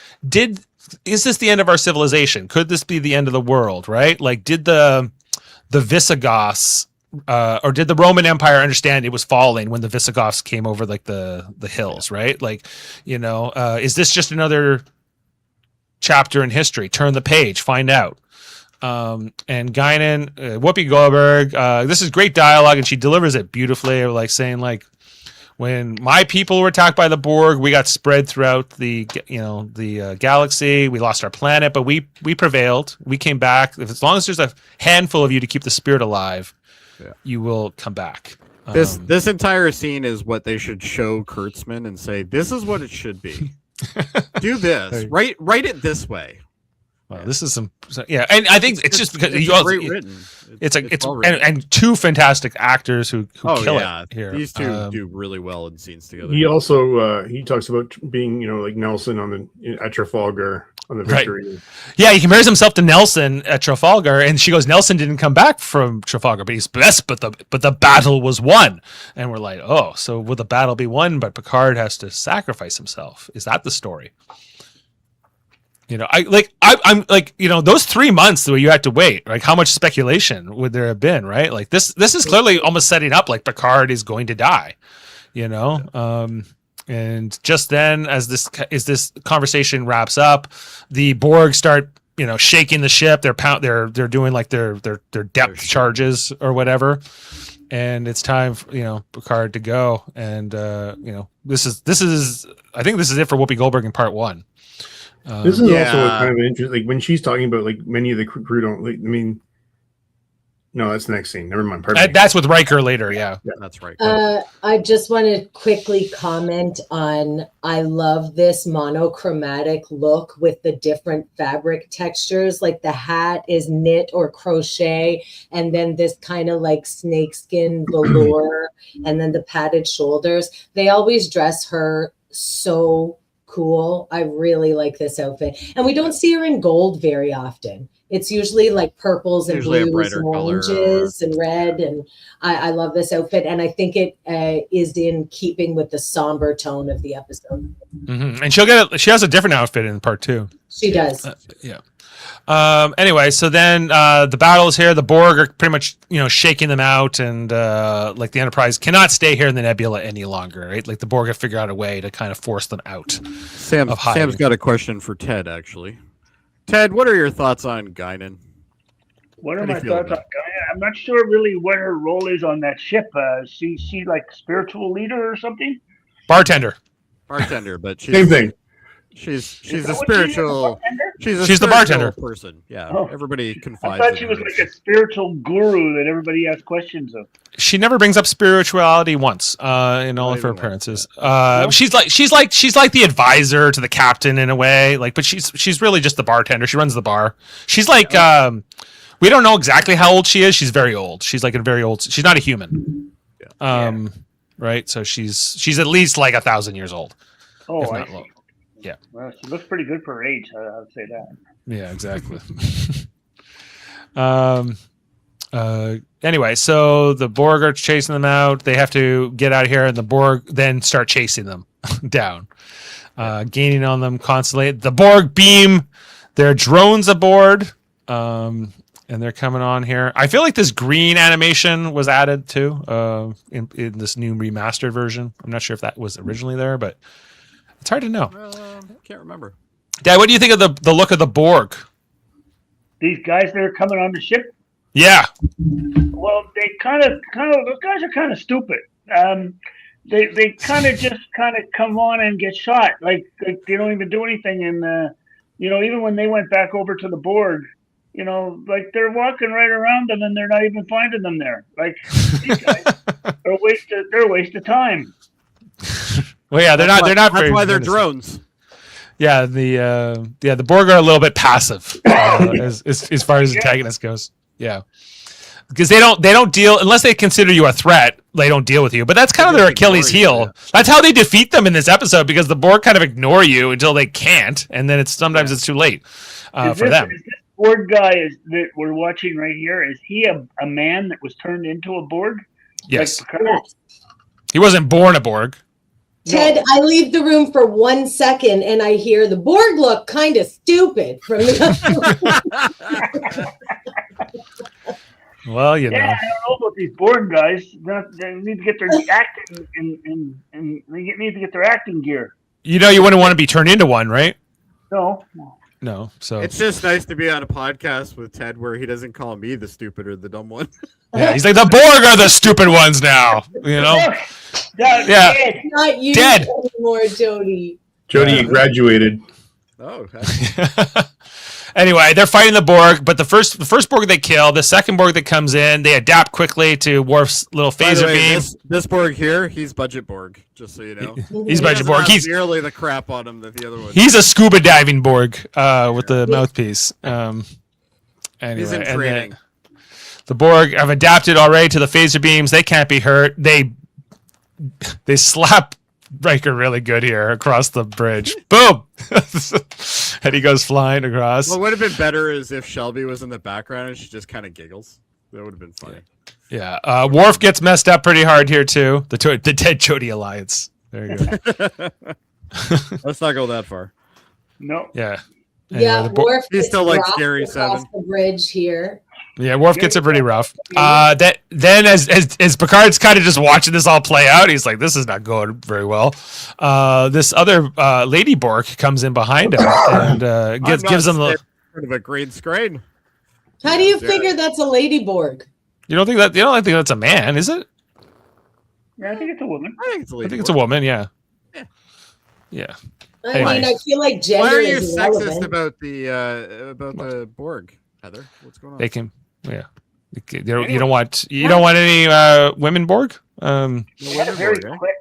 is this the end of our civilization? Could this be the end of the world? Right? Like did the Visigoths or did the Roman Empire understand it was falling when the Visigoths came over like the hills, right? Like, you know, is this just another chapter in history? Turn the page, find out. And Guinan, Whoopi Goldberg, this is great dialogue, and she delivers it beautifully, like saying like, when my people were attacked by the Borg, we got spread throughout the galaxy. We lost our planet, but we prevailed. We came back. As long as there's a handful of you to keep the spirit alive, you will come back. This entire scene is what they should show Kurtzman and say, this is what it should be. Do this. Write it this way. Well, this is some, and I think it's just because it's great written. It's well written. And two fantastic actors who kill it here. These two do really well in scenes together. He also he talks about being, you know, like Nelson at Trafalgar. on the Right. Victory. Yeah, he compares himself to Nelson at Trafalgar, and she goes, Nelson didn't come back from Trafalgar, but he's best, but the battle was won. And we're like, oh, so will the battle be won, but Picard has to sacrifice himself? Is that the story? You know, I'm like, you know, those 3 months where you had to wait, like how much speculation would there have been, right? Like this is clearly almost setting up like Picard is going to die, you know? And just then, as this conversation wraps up, the Borg start, you know, shaking the ship. They're doing like their depth charges or whatever, and it's time for, you know, Picard to go. And you know, this is I think this is it for Whoopi Goldberg in part 1. This is also kind of interesting. Like when she's talking about like many of the crew don't. Like, I mean, no, that's the next scene. Never mind. That's with Riker later. Yeah, that's right. I just want to quickly comment on, I love this monochromatic look with the different fabric textures. Like the hat is knit or crochet, and then this kind of like snakeskin velour, and then the padded shoulders. They always dress her so cool. I really like this outfit. And we don't see her in gold very often. It's usually like purples and blues and oranges and red. And I love this outfit. And I think it is in keeping with the somber tone of the episode. Mm-hmm. And she has a different outfit in part 2. She does. Yeah. Anyway, so then the battle is here. The Borg are pretty much, you know, shaking them out, and like the Enterprise cannot stay here in the Nebula any longer, right? Like the Borg have figured out a way to kind of force them out. Sam's got a question for Ted, actually. Ted, what are your thoughts on Guinan? What are my thoughts on Guinan? I'm not sure really what her role is on that ship. She like spiritual leader or something? Bartender, but she's same thing. She's a spiritual. She's the bartender person. Yeah, everybody confides. I thought she was like a spiritual guru that everybody asks questions of. She never brings up spirituality once in all of her appearances. She's like the advisor to the captain in a way. Like, but she's really just the bartender. She runs the bar. She's like we don't know exactly how old she is. She's very old. She's like a very old. She's not a human. Right. So she's at least like 1,000 years old. Oh, I see. Low. Yeah. Well, she looks pretty good for her age. I would say that. Yeah, exactly. Anyway, so the Borg are chasing them out. They have to get out of here, and the Borg then start chasing them down, gaining on them constantly. The Borg beam their drones aboard, and they're coming on here. I feel like this green animation was added too in this new remastered version. I'm not sure if that was originally there, but it's hard to know. Can't remember. Dad, what do you think of the look of the Borg? These guys that are coming on the ship? Yeah. Well, they kind of those guys are kind of stupid. They kind of just come on and get shot. Like they don't even do anything. And you know, even when they went back over to the Borg, you know, like they're walking right around them and they're not even finding them there. Like these guys are a waste of time. Well, yeah, they're not. That's why they're drones. Yeah, the Borg are a little bit passive as far as antagonists goes. Yeah, because they don't deal unless they consider you a threat. They don't deal with you, but that's kind of their Achilles heel. That's how they defeat them in this episode, because the Borg kind of ignore you until they can't, and then it's too late for them. Is this Borg guy that we're watching right here? Is he a man that was turned into a Borg? Yes. Like Yes. He wasn't born a Borg. Ted, I leave the room for 1 second and I hear the Borg look kind of stupid from the Well, you know. I don't know about these Borg guys. They need to get their acting and they need to get their acting gear. You know, you wouldn't want to be turned into one, right? No. So It's just nice to be on a podcast with Ted where he doesn't call me the stupid or the dumb one. yeah, he's like, the Borg are the stupid ones now. You know. Yeah. not you Dead. anymore, Jody. Jody, you graduated. Oh, okay. Anyway, they're fighting the Borg, but the first Borg they kill, the second Borg that comes in, they adapt quickly to Worf's little By the phaser way, beam. this Borg here, he's budget Borg, just so you know. He's He budget doesn't Borg. have He's nearly the crap on him that the other one. a scuba diving Borg with the mouthpiece. Anyway, He's in and training. then the Borg have adapted already to the phaser beams. They can't be hurt. They slap Riker really good here across the bridge. Boom! and he goes flying across. What would have been better is if Shelby was in the background and she just kind of giggles. That would have been funny. Yeah. Worf gets messed up pretty hard here too. The Dead Jody Alliance. There you go. Let's not go that far. No. Yeah. Yeah, Anyway, Worf He's gets still like dropped Scary across 7. the bridge here. Yeah, Worf gets it pretty rough. Then as Picard's kind of just watching this all play out, he's like, "This is not going very well." This other Lady Borg comes in behind him and gives him the. Sort of a green screen. How do you figure that's a Lady Borg? You don't think that's a man, is it? Yeah, I think it's a woman. I think it's a lady. I think it's a woman. Yeah. Yeah. Yeah. I Anyway. mean, I feel like gender Why are you is sexist irrelevant. about the Borg, Heather? What's going on? They can. Yeah. You don't want any women Borg. He had a very quick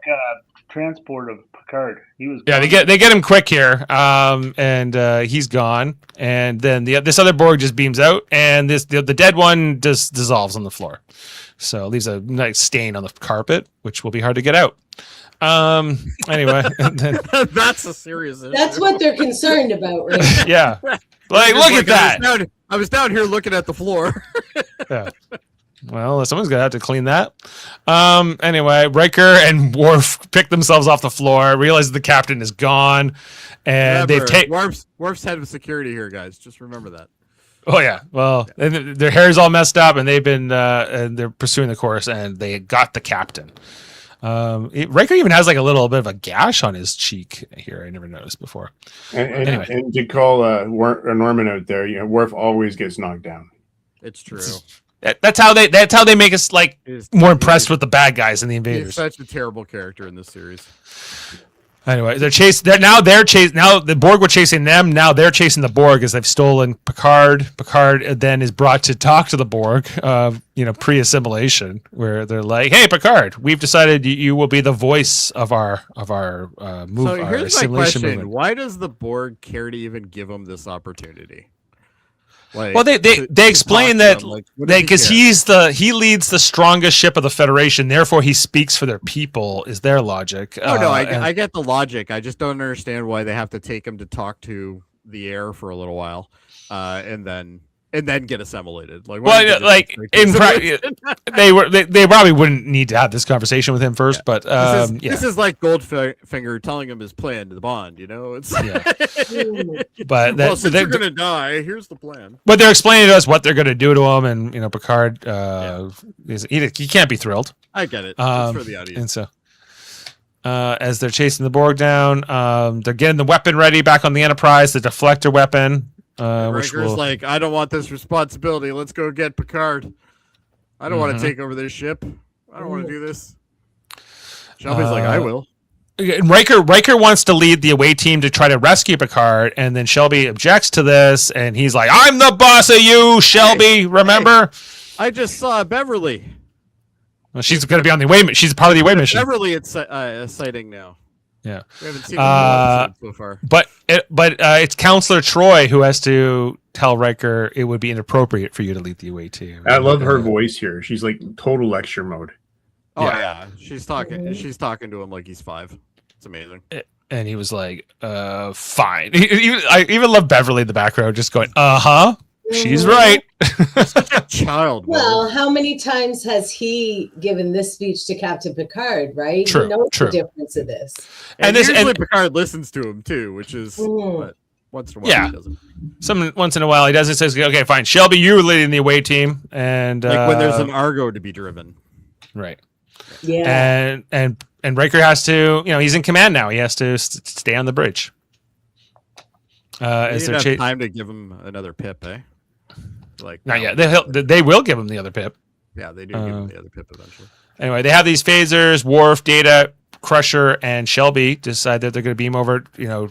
transport of Picard. He was. Yeah, they get him quick here, and he's gone. And then this other Borg just beams out, and the dead one just dissolves on the floor, so it leaves a nice stain on the carpet, which will be hard to get out. Anyway, and then, That's a serious issue. That's what they're concerned about, right? yeah, like look at that. I was down here looking at the floor. Yeah. Well, someone's gonna have to clean that. Anyway, Riker and Worf pick themselves off the floor, realize the captain is gone, and they've taken Worf's head of security here, guys. Just remember that. Oh yeah, well, and their hair's all messed up, and they've been and they're pursuing the course, and they got the captain. Riker even has like a little bit of a gash on his cheek here. I never noticed before. And to call Norman out there, Worf always gets knocked down. It's true. That's how they make us like more impressed with the bad guys and the He's invaders. such a terrible character in this series. Anyway, they're chasing. Now the Borg were chasing them. Now they're chasing the Borg as they've stolen Picard. Picard then is brought to talk to the Borg, pre-assimilation, where they're like, "Hey, Picard, we've decided you will be the voice of our move." So our here's my assimilation question: movement. why does the Borg care to even give him this opportunity? Like, Well, they explain that because he he leads the strongest ship of the Federation, therefore he speaks for their people. Is their logic? I get the logic. I just don't understand why they have to take him to talk to the air for a little while, and then get assimilated. Like, why don't they just they probably wouldn't need to have this conversation with him first, but this is like Goldfinger telling him his plan to the Bond. It's but since you're gonna die, here's the plan. But they're explaining to us what they're gonna do to him, and Picard, he can't be thrilled. I get it. It's for the audience. And so, as they're chasing the Borg down, they're getting the weapon ready back on the Enterprise, the deflector weapon. Riker's like, I don't want this responsibility. Let's go get Picard. I don't want to take over this ship. I don't want to do this. Shelby's like, I will. Riker wants to lead the away team to try to rescue Picard, and then Shelby objects to this, and he's like, I'm the boss of you, Shelby, remember? I just saw Beverly. Well, she's going to be on the away. She's part of the away mission. Beverly, it's a sighting now. Yeah, we haven't seen one so far. But it's Counselor Troy who has to tell Riker it would be inappropriate for you to lead the away team. I love her voice here. She's like total lecture mode. Oh yeah. She's talking. She's talking to him like he's 5. It's amazing. And he was like, "Fine." I even love Beverly in the background, just going, she's right." Such a child. Well, how many times has he given this speech to Captain Picard, right? True, he knows true. the difference of this. And usually Picard listens to him too, which is but once in a while he doesn't. Once in a while he does. It says, "Okay, fine, Shelby, you're leading the away team," and like when there's an Argo to be driven, right? Yeah, and Riker has to, he's in command now. He has to stay on the bridge. Is there time to give him another pip, eh? Like not yet. They will give him the other pip. Yeah, they do give him the other pip eventually. Anyway, they have these phasers. Worf, Data, Crusher, and Shelby decide that they're going to beam over.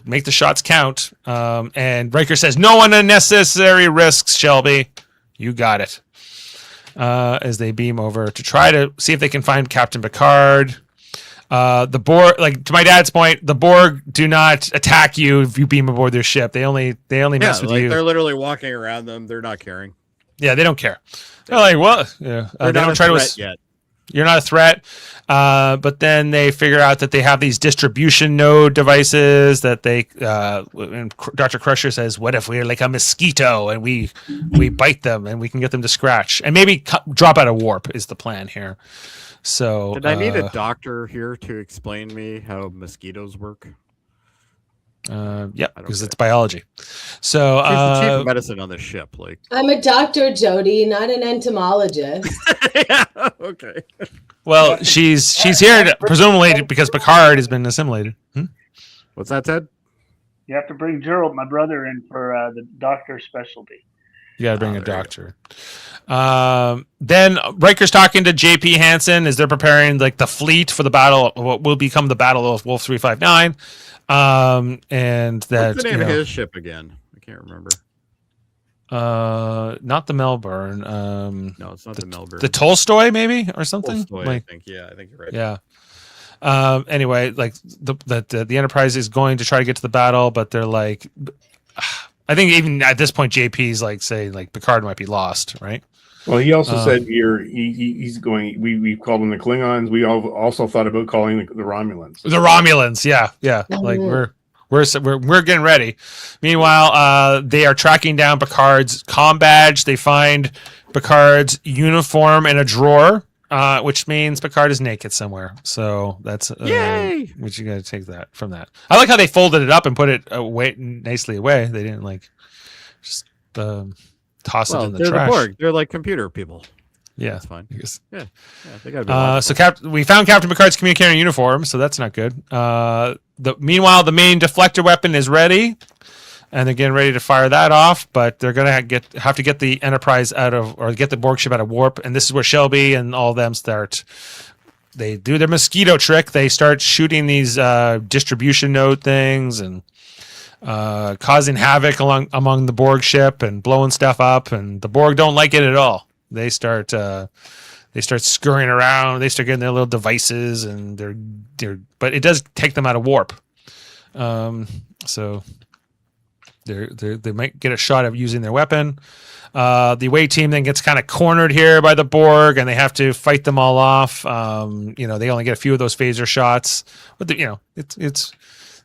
Make the shots count. And Riker says, "No unnecessary risks, Shelby. You got it." As they beam over to try to see if they can find Captain Picard. The Borg, like to my dad's point, the Borg do not attack you if you beam aboard their ship. They only mess with you. They're literally walking around them. They're not caring. Yeah, they don't care. They're like, well, yeah. They don't try to yet. You're not a threat. But then they figure out that they have these distribution node devices that they. And Dr. Crusher says, "What if we're like a mosquito and we bite them and we can get them to scratch and maybe drop out of warp?" Is the plan here. So did I need a doctor here to explain me how mosquitoes work? Yeah, because it's biology. So She's the chief of medicine on the ship. Like, I'm a doctor, Jody, not an entomologist. yeah, okay. Well, she's here presumably because Picard has been assimilated. What's that, Ted? You have to bring Gerald, my brother, in for the doctor specialty. You got to bring a doctor. Then Riker's talking to JP Hansen as they're preparing like the fleet for the battle, what will become the Battle of Wolf 359. And that what's the name of his ship again? I can't remember. Not the Melbourne. No, it's not the Melbourne. The Tolstoy, maybe, or something. Tolstoy, like, I think. Yeah, I think you're right. Yeah. Anyway, like the Enterprise is going to try to get to the battle, but they're like, I think even at this point, JP's like saying like Picard might be lost, right? Well, he also said here he's going. We called them the Klingons. We also thought about calling the Romulans. The Romulans, yeah. Like we're getting ready. Meanwhile, they are tracking down Picard's comm badge. They find Picard's uniform in a drawer, which means Picard is naked somewhere. So that's yay! Which you got to take that from that. I like how they folded it up and put it nicely away. They didn't like just toss it in the trash. They're the Borg. They're like computer people. Yeah, that's fine. Yeah, they gotta be we found Captain Picard's communicator uniform, so that's not good. Meanwhile, the main deflector weapon is ready, and they're getting ready to fire that off. But they're gonna have to get the Enterprise get the Borg ship out of warp, and this is where Shelby and all of them start. They do their mosquito trick. They start shooting these distribution node things and causing havoc among the Borg ship and blowing stuff up, and the Borg don't like it at all. They start scurrying around. They start getting their little devices, and but it does take them out of warp. So they might get a shot of using their weapon. The away team then gets kind of cornered here by the Borg, and they have to fight them all off. They only get a few of those phaser shots, but it's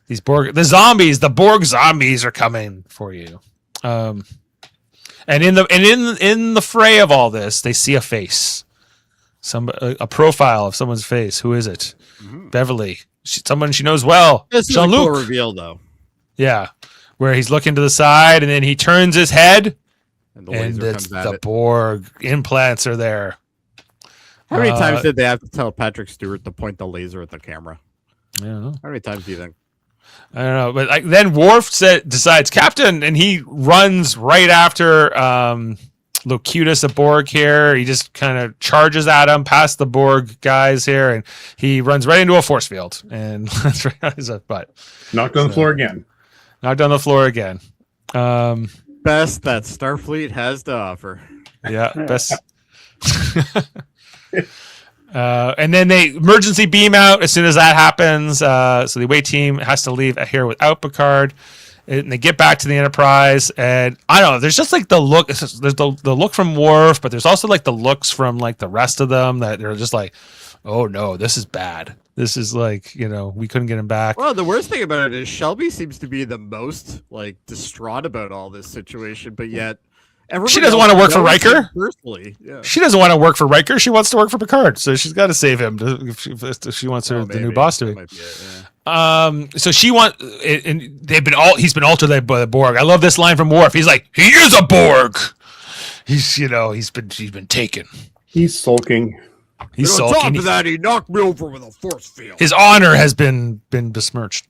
these Borg, the Borg zombies are coming for you. And in the fray of all this, they see a face, a profile of someone's face. Who is it? Mm-hmm. Beverly, someone she knows well. This is a cool reveal, though. Yeah, where he's looking to the side, and then he turns his head, and the Borg implants are there. How many times did they have to tell Patrick Stewart to point the laser at the camera? I don't know. How many times do you think? I don't know, but then Worf decides Captain, and he runs right after Locutus, a Borg here. He just kind of charges at him past the Borg guys here, and he runs right into a force field and that's right on his butt. Knocked on the floor again. Knocked on the floor again. Best that Starfleet has to offer. Yeah, best. And then they emergency beam out as soon as that happens. So the away team has to leave here without Picard. And they get back to the Enterprise. And I don't know, there's just like the look. There's the look from Worf, but there's also like the looks from like the rest of them that they're just like, oh no, this is bad. This is like, we couldn't get him back. Well, the worst thing about it is Shelby seems to be the most like distraught about all this situation, but yet she doesn't want to work for Riker. Personally, yeah. She doesn't want to work for Riker. She wants to work for Picard. So she's got to save him if she wants the new boss to be. So she and he's been altered by the Borg. I love this line from Worf. He's like, he is a Borg. He's been taken. He's sulking. He's sulking. On top of that, he knocked me over with a force field. His honor has been besmirched.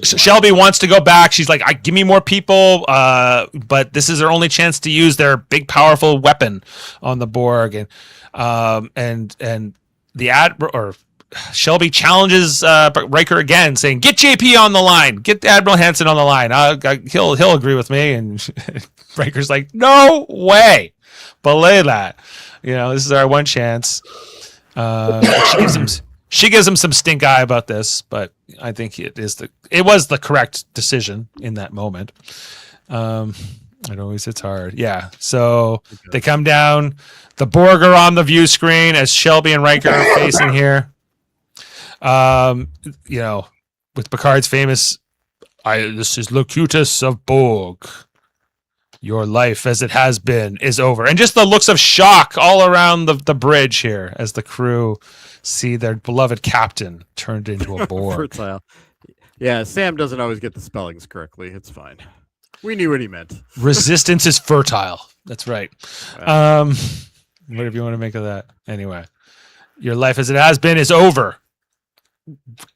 Shelby wants to go back. She's like, give me more people, but this is their only chance to use their big, powerful weapon on the Borg. And Shelby challenges Riker again, saying, "Get JP on the line. Get Admiral Hansen on the line. He'll agree with me." And Riker's like, "No way, belay that. This is our one chance." She gives him some stink eye about this, but I think it was the correct decision in that moment. It always hits hard. Yeah. So they come down. The Borg are on the view screen as Shelby and Riker are facing here. With Picard's famous, this is Locutus of Borg. Your life as it has been is over. And just the looks of shock all around the bridge here as the crew see their beloved captain turned into a Borg. Fertile. Yeah, Sam doesn't always get the spellings correctly. It's fine. We knew what he meant. Resistance is fertile. That's right. Whatever you want to make of that. Anyway, your life as it has been is over,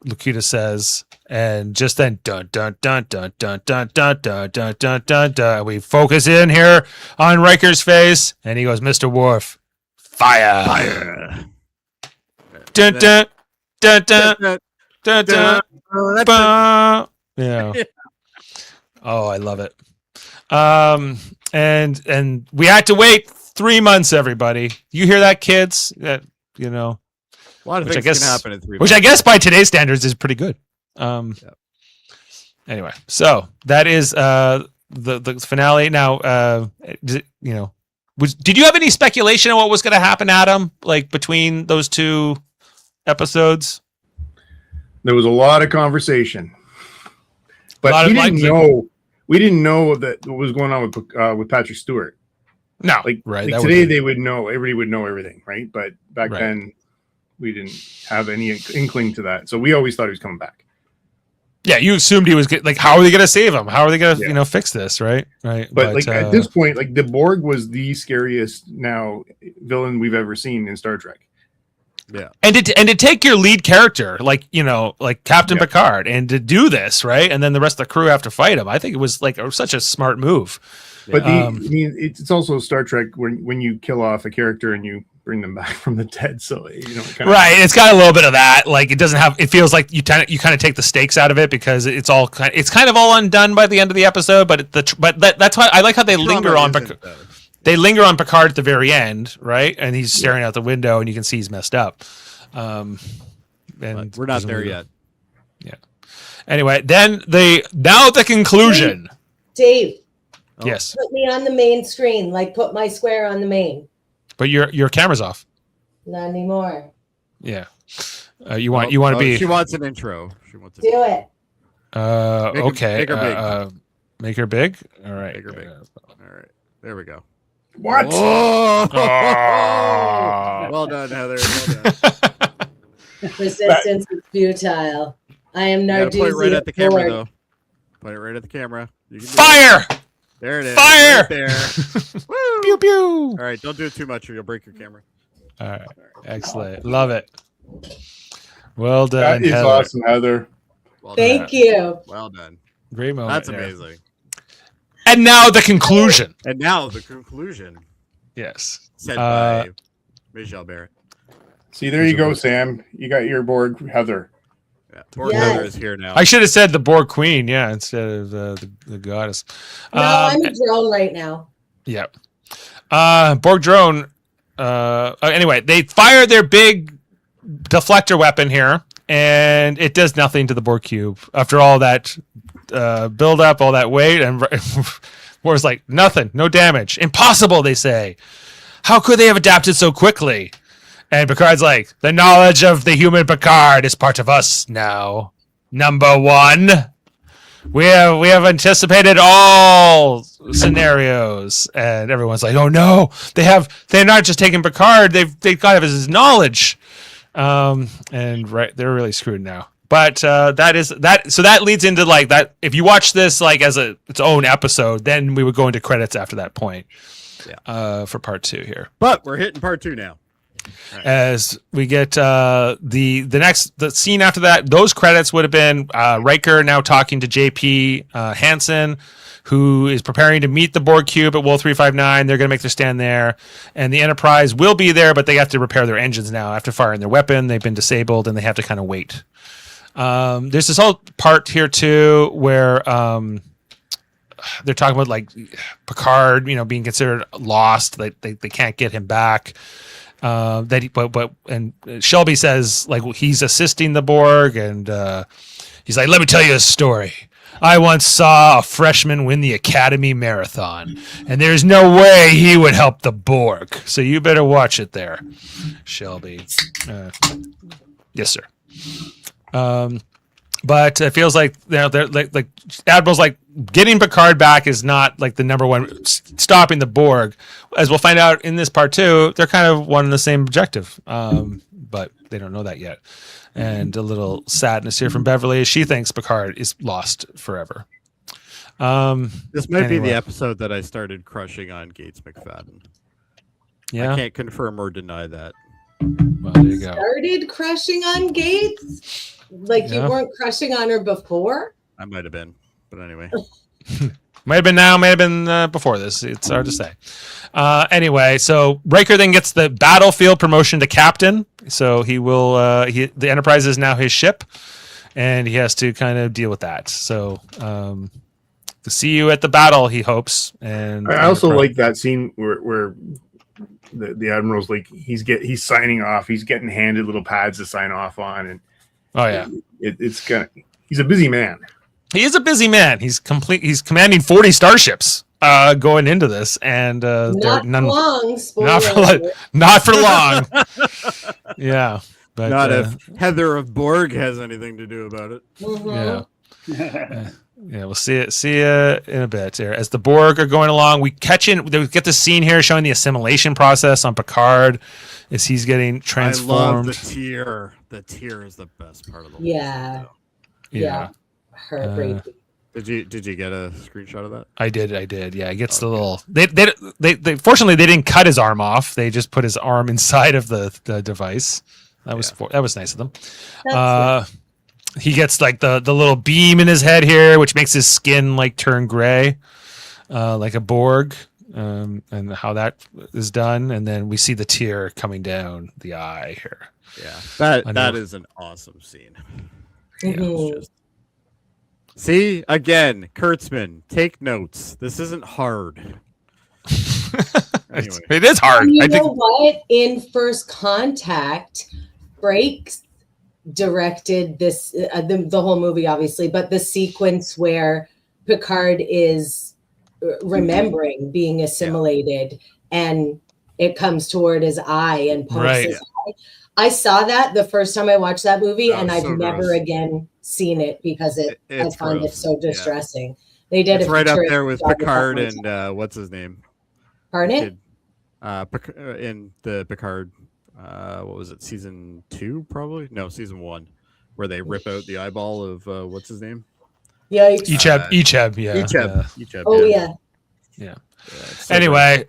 Locutus says, and just then, dun dun dun dun dun dun dun dun dun dun dun dun. We focus in here on Riker's face, and he goes, "Mr. Worf, fire!" Fire. Dun dun dun dun dun dun. Yeah. Oh, I love it. And we had to wait 3 months. Everybody, you hear that, kids? A lot of Which things can happen in 3 months. Which I guess by today's standards is pretty good. Anyway, so that is the finale. Now, did you have any speculation on what was going to happen, Adam? Like between those two episodes? There was a lot of conversation, but we didn't know that what was going on with Patrick Stewart. No, like right. Like today, they would know. Everybody would know everything, right? But back then, we didn't have any inkling to that. So we always thought he was coming back. Yeah, you assumed he was like, how are they going to save him? How are they going to, fix this? Right. But like at this point, like the Borg was the scariest villain we've ever seen in Star Trek. Yeah. And to take your lead character, like Captain Picard, and to do this, right? And then the rest of the crew have to fight him. I think it was such a smart move. But it's also Star Trek when you kill off a character and you bring them back from the dead. So it's got a little bit of that. Like it doesn't have. It feels like you kind of take the stakes out of it because it's kind of all undone by the end of the episode. But that's why I like how they linger on. They linger on Picard at the very end, right? And he's staring out the window, and you can see he's messed up. And we're not there yet. Yeah. Anyway, then the conclusion. Dave. Yes. Put me on the main screen. Put my square on the main. But your camera's off. Not anymore. Yeah. You want to be. She wants an intro. Do it. Okay. Make her big. Make her big. All right. Make her big. All right. There we go. What? Oh! Well done, Heather. Well done. Resistance is futile. I am Narduzzi. Put it right at the camera, though. Put it right at the camera. You can Fire! There it is. Fire! Right there. Woo! Pew pew. All right, don't do it too much or you'll break your camera. All right. Excellent. Love it. Well done, That is Heather. awesome, Heather. Well Thank you. Well done. Great moment. That's yeah. amazing. And now the conclusion. And now the conclusion. Yes. Said by Michelle Barrett. See, there you go, Sam. You got your Borg, Heather. Yeah. Borg Yes. Heather is here now. I should have said the Borg Queen, instead of the goddess. No, I'm a drone right now. Yeah. Borg drone. Anyway, they fire their big deflector weapon here, and it does nothing to the Borg cube. After all that build up, all that weight, and Borg's like, nothing, no damage. Impossible, they say. How could they have adapted so quickly? And Picard's like, the knowledge of the human Picard is part of us now. Number one. We have anticipated all scenarios, and everyone's like, "Oh no, they're not just taking Picard; they've got his knowledge." And they're really screwed now. But that is that. So that leads into that. If you watch this as its own episode, then we would go into credits after that point. Yeah. For part 2 here. But we're hitting part 2 now. Right. As we get the scene after that, those credits would have been Riker now talking to JP Hansen, who is preparing to meet the Borg cube at Wool 359. They're going to make their stand there, and the Enterprise will be there, but they have to repair their engines now after firing their weapon. They've been disabled, and they have to kind of wait. There's this whole part here too where they're talking about Picard, being considered lost. They can't get him back. And Shelby says he's assisting the Borg, and he's like, "Let me tell you a story. I once saw a freshman win the Academy Marathon, and there's no way he would help the Borg. So you better watch it there, Shelby. Yes, sir. But it feels like they're like Admiral's like getting Picard back is not like the number one. Stopping the Borg, as we'll find out in this part 2, they're kind of one and the same objective, but they don't know that yet. And a little sadness here from Beverly. She thinks Picard is lost forever. This might be the episode that I started crushing on Gates McFadden. Yeah, I can't confirm or deny that. Well, there you go. Started crushing on Gates? Like you weren't crushing on her before? I might have been, but anyway. Might have been now, may have been before this. It's hard to say. Anyway, so Riker then gets the battlefield promotion to captain. So he will. The Enterprise is now his ship, and he has to kind of deal with that. So to see you at the battle, he hopes. And I also like that scene where the Admiral's like he's signing off. He's getting handed little pads to sign off on, and oh yeah, he's a busy man. He is a busy man. He's commanding 40 starships going into this, and not for long. Yeah, but not if Heather of Borg has anything to do about it. Mm-hmm. Yeah. Yeah, we'll see it in a bit here. As the Borg are going along, we get the scene here showing the assimilation process on Picard as he's getting transformed. I love the tear. The tear is the best part of the whole Yeah. Heartbreaking. Did you get a screenshot of that? I did. Yeah, it gets the little. They fortunately they didn't cut his arm off. They just put his arm inside of the device. That was nice of them. That's He gets like the little beam in his head here, which makes his skin like turn gray, like a Borg, and how that is done. And then we see the tear coming down the eye here. Yeah, that is an awesome scene. Mhm. See, again, Kurtzman, take notes. This isn't hard. Anyway. It is hard. And you know what? In First Contact, Frakes directed this, the whole movie, obviously, but the sequence where Picard is remembering being assimilated and it comes toward his eye and pokes his eye. I saw that the first time I watched that movie, and I've never again seen it because I found it so distressing. Yeah. They did it right up there with Picard and what's his name? Pardon? In the Picard, what was it? Season 2, probably? No, season 1, where they rip out the eyeball of what's his name? Yeah, Icheb. Icheb. Oh yeah. Anyway,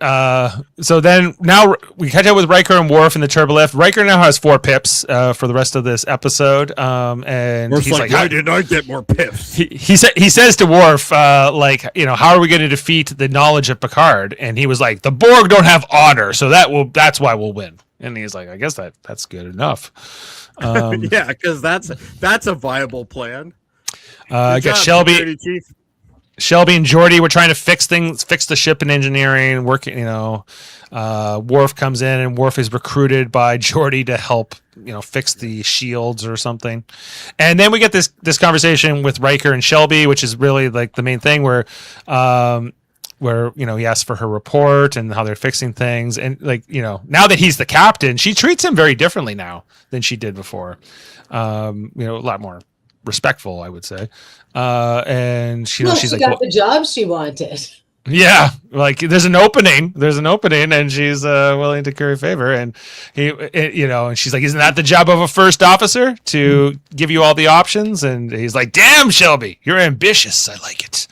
so then now we catch up with Riker and Worf in the turbolift. Riker now has 4 pips for the rest of this episode, and Worf's he's like, "Why did I get more pips?" He says to Worf, how are we going to defeat the knowledge of Picard? And he was like, the Borg don't have honor, so that's why we'll win. And he's like, I guess that's good enough. Yeah, because that's a viable plan. I got Shelby and Geordi were trying to fix the ship in engineering, working, Worf comes in and Worf is recruited by Geordi to help, fix the shields or something. And then we get this conversation with Riker and Shelby, which is really like the main thing where he asks for her report and how they're fixing things. And now that he's the captain, she treats him very differently now than she did before. A lot more respectful, I would say. And she got the job she wanted. Yeah, like there's an opening, and she's willing to curry favor. And and she's like, "Isn't that the job of a first officer to give you all the options?" And he's like, "Damn, Shelby, you're ambitious. I like it."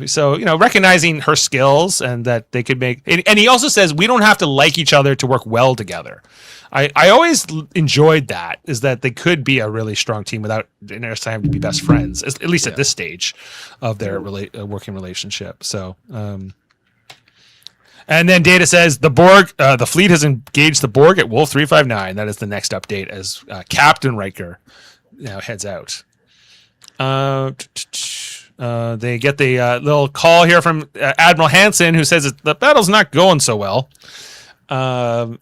So recognizing her skills and that they could make, and he also says we don't have to like each other to work well together. I always enjoyed that, is that they could be a really strong team without necessarily having to be best friends, at least at this stage of their working relationship. So, and then Data says the Borg, the fleet has engaged the Borg at Wolf 359. That is the next update as Captain Riker now heads out. They get the little call here from Admiral Hansen, who says the battle's not going so well. Then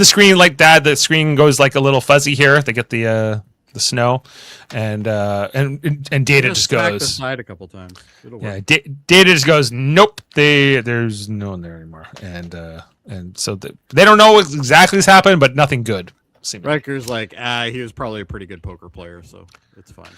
the screen the screen goes like a little fuzzy here. They get the snow, and Data just back goes. aside a couple times. It'll Yeah, work. Data just goes, nope. There's no one there anymore, and so they don't know what exactly has happened, but nothing good. Seemingly. Riker's like, he was probably a pretty good poker player, so it's fine.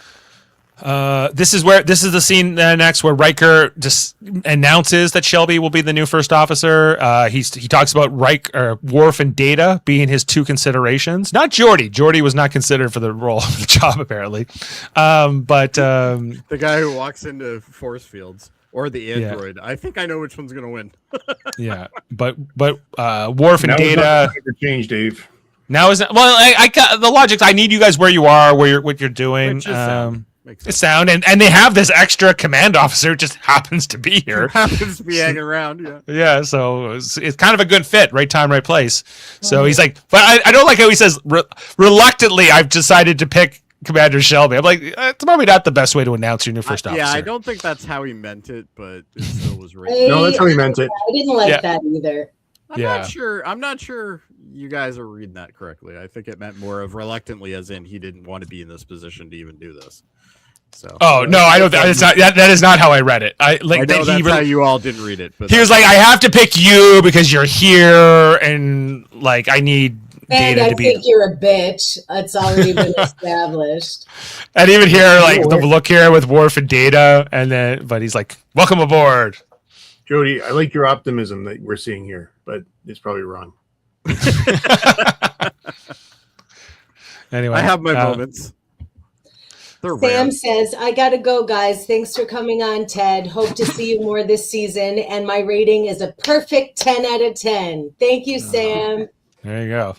This is the scene next where Riker just announces that Shelby will be the new first officer. He talks about Worf and Data being his two considerations, not Geordi. Geordi was not considered for the role of the job apparently, but the guy who walks into force fields or the android. I think I know which one's gonna win. yeah, but Worf and Now Data change, Dave. now is well. I got the logic. I need you guys where you are, what you're doing. Which is sound. It's sound, and they have this extra command officer who just happens to be here. Happens to be hanging around, yeah. Yeah, so it's kind of a good fit, right time, right place. So he's like, but I don't like how he says, reluctantly, I've decided to pick Commander Shelby. I'm like, it's probably not the best way to announce your new first officer. Yeah, I don't think that's how he meant it, but it still was right. No, that's how he meant it. I didn't like that either. I'm not sure you guys are reading that correctly. I think it meant more of reluctantly, as in he didn't want to be in this position to even do this. So. Oh no, I don't. It's not. That is not how I read it. I know that's how you all didn't read it. But he was like, I have to pick you because you're here, and like I need Data to be. I think you're a bitch. It's already been established. And even here, like the look here with Worf and Data, but he's like, welcome aboard. Jody, I like your optimism that we're seeing here, but it's probably wrong. Anyway, I have my moments. Sam says, I gotta go, guys. Thanks for coming on, Ted. Hope to see you more this season. And my rating is a perfect 10 out of 10. Thank you, Sam. There you go.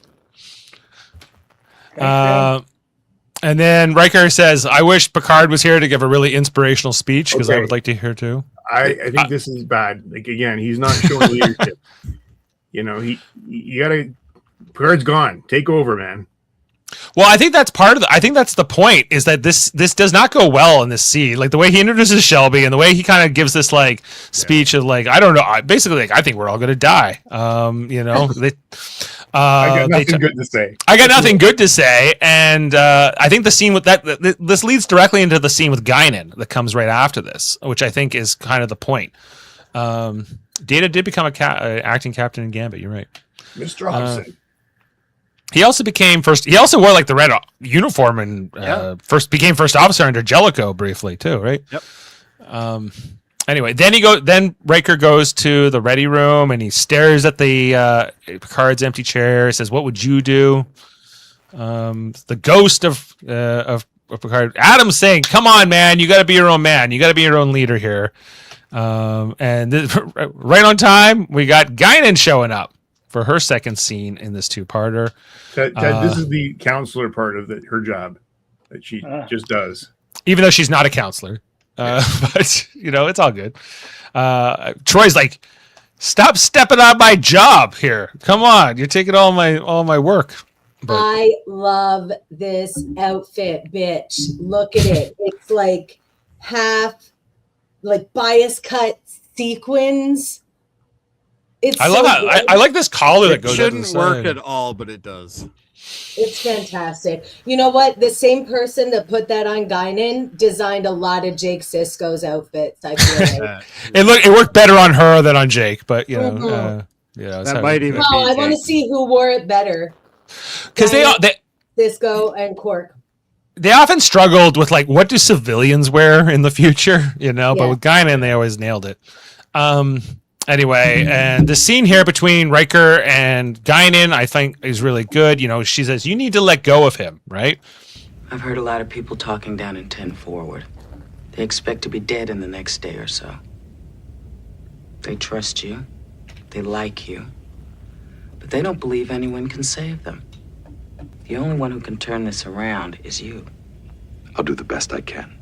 And then Riker says, I wish Picard was here to give a really inspirational speech because I would like to hear too. I think this is bad. Like, again, he's not showing leadership. You gotta, Picard's gone. Take over, man. Well, I think that's I think that's the point, is that this does not go well in this scene. Like the way he introduces Shelby and the way he kind of gives this like speech of like, I don't know, basically like, I think we're all going to die. I got nothing good to say. I got nothing good to say. And I think the scene with this leads directly into the scene with Guinan that comes right after this, which I think is kind of the point. Data did become acting captain in Gambit. You're right. Mr. Hobson. He also became first. He also wore like the red uniform and became first officer under Jellicoe briefly too, right? Yep. Anyway, then Riker goes to the ready room and he stares at the Picard's empty chair. Says, "What would you do?" The ghost of Picard, Adam's saying, "Come on, man, you got to be your own man. You got to be your own leader here." Right on time, we got Guinan showing up for her second scene in this two-parter. Ted, this is the counselor part of her job that she just does. Even though she's not a counselor. But, it's all good. Troy's like, stop stepping on my job here. Come on. You're taking all my work. But I love this outfit, bitch. Look at it. It's like half like bias cut sequins. I love that. I like this collar that goes. It shouldn't work at all, but it does. It's fantastic. You know what? The same person that put that on Guinan designed a lot of Jake Sisko's outfits. I feel like it worked better on her than on Jake, but that might even. Well, I want to see who wore it better. Because they Sisko and Quark. They often struggled with like, what do civilians wear in the future? But with Guinan, they always nailed it. Anyway, and the scene here between Riker and Guinan, I think, is really good. She says, you need to let go of him, right? I've heard a lot of people talking down in 10 forward. They expect to be dead in the next day or so. They trust you. They like you. But they don't believe anyone can save them. The only one who can turn this around is you. I'll do the best I can.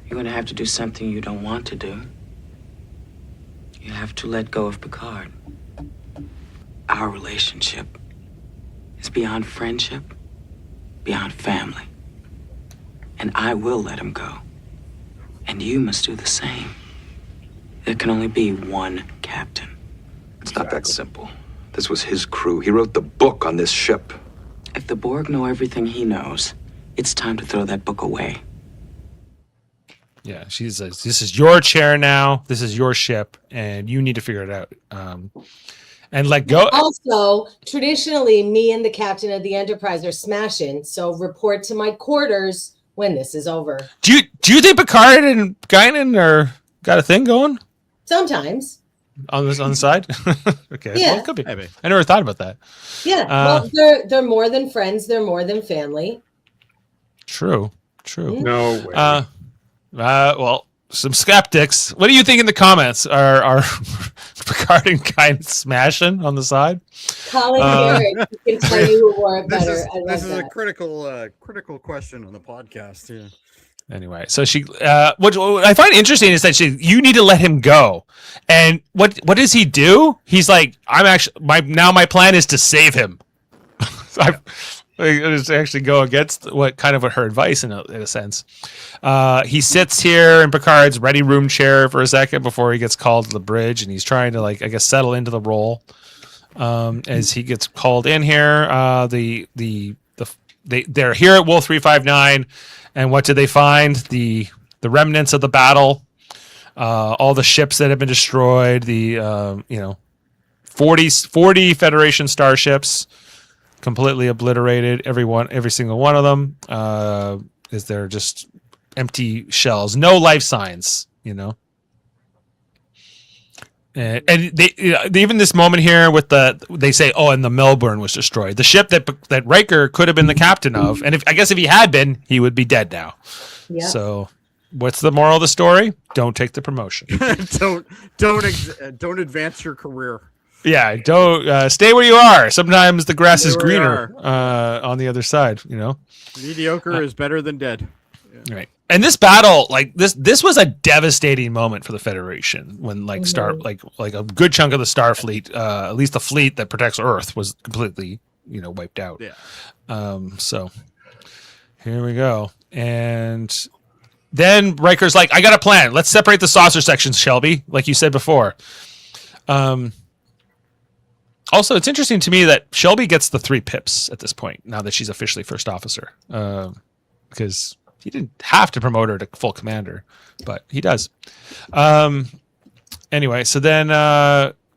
You're going to have to do something you don't want to do. You have to let go of Picard. Our relationship is beyond friendship, beyond family. And I will let him go. And you must do the same. There can only be one captain. It's not that simple. This was his crew. He wrote the book on this ship. If the Borg know everything he knows, It's time to throw that book away. Yeah, she says, "This is your chair now. This is your ship, and you need to figure it out and let go." Also, traditionally, me and the captain of the Enterprise are smashing. So report to my quarters when this is over. Do you think Picard and Guinan are got a thing going Sometimes. on the side? Okay, Yeah. well, it could be. Maybe. I never thought about that. Yeah. Well, they're more than friends. They're more than family. True. No way. Well, some skeptics. What do you think in the comments? Are Picard and Guinan smashing on the side? Colin Garrett can tell you who wore it better. This is a critical question on the podcast. Yeah. Anyway, so she, what I find interesting is that you need to let him go, and what does he do? He's like, my plan is to save him. I just actually go against what her advice in a sense. He sits here in Picard's ready room chair for a second before he gets called to the bridge, and he's trying to settle into the role. As he gets called in here, they're here at Wolf 359, and what did they find? The remnants of the battle, all the ships that have been destroyed, the 40 Federation starships completely obliterated. Every single one of them. Is there just empty shells, no life signs, And they even this moment here with they say, and the Melbourne was destroyed. The ship that Riker could have been the captain of, and I guess if he had been, he would be dead now. Yeah. So, what's the moral of the story? Don't take the promotion. don't advance your career. Yeah, don't stay where you are. Sometimes the grass is greener on the other side. Mediocre is better than dead. Yeah. Right. And this battle, this was a devastating moment for the Federation when a good chunk of the Starfleet, at least the fleet that protects Earth, was completely wiped out. Yeah. So here we go, and then Riker's like, "I got a plan. Let's separate the saucer sections, Shelby, like you said before." Also, it's interesting to me that Shelby gets the 3 pips at this point now that she's officially first officer, because he didn't have to promote her to full commander, but he does. Anyway, so then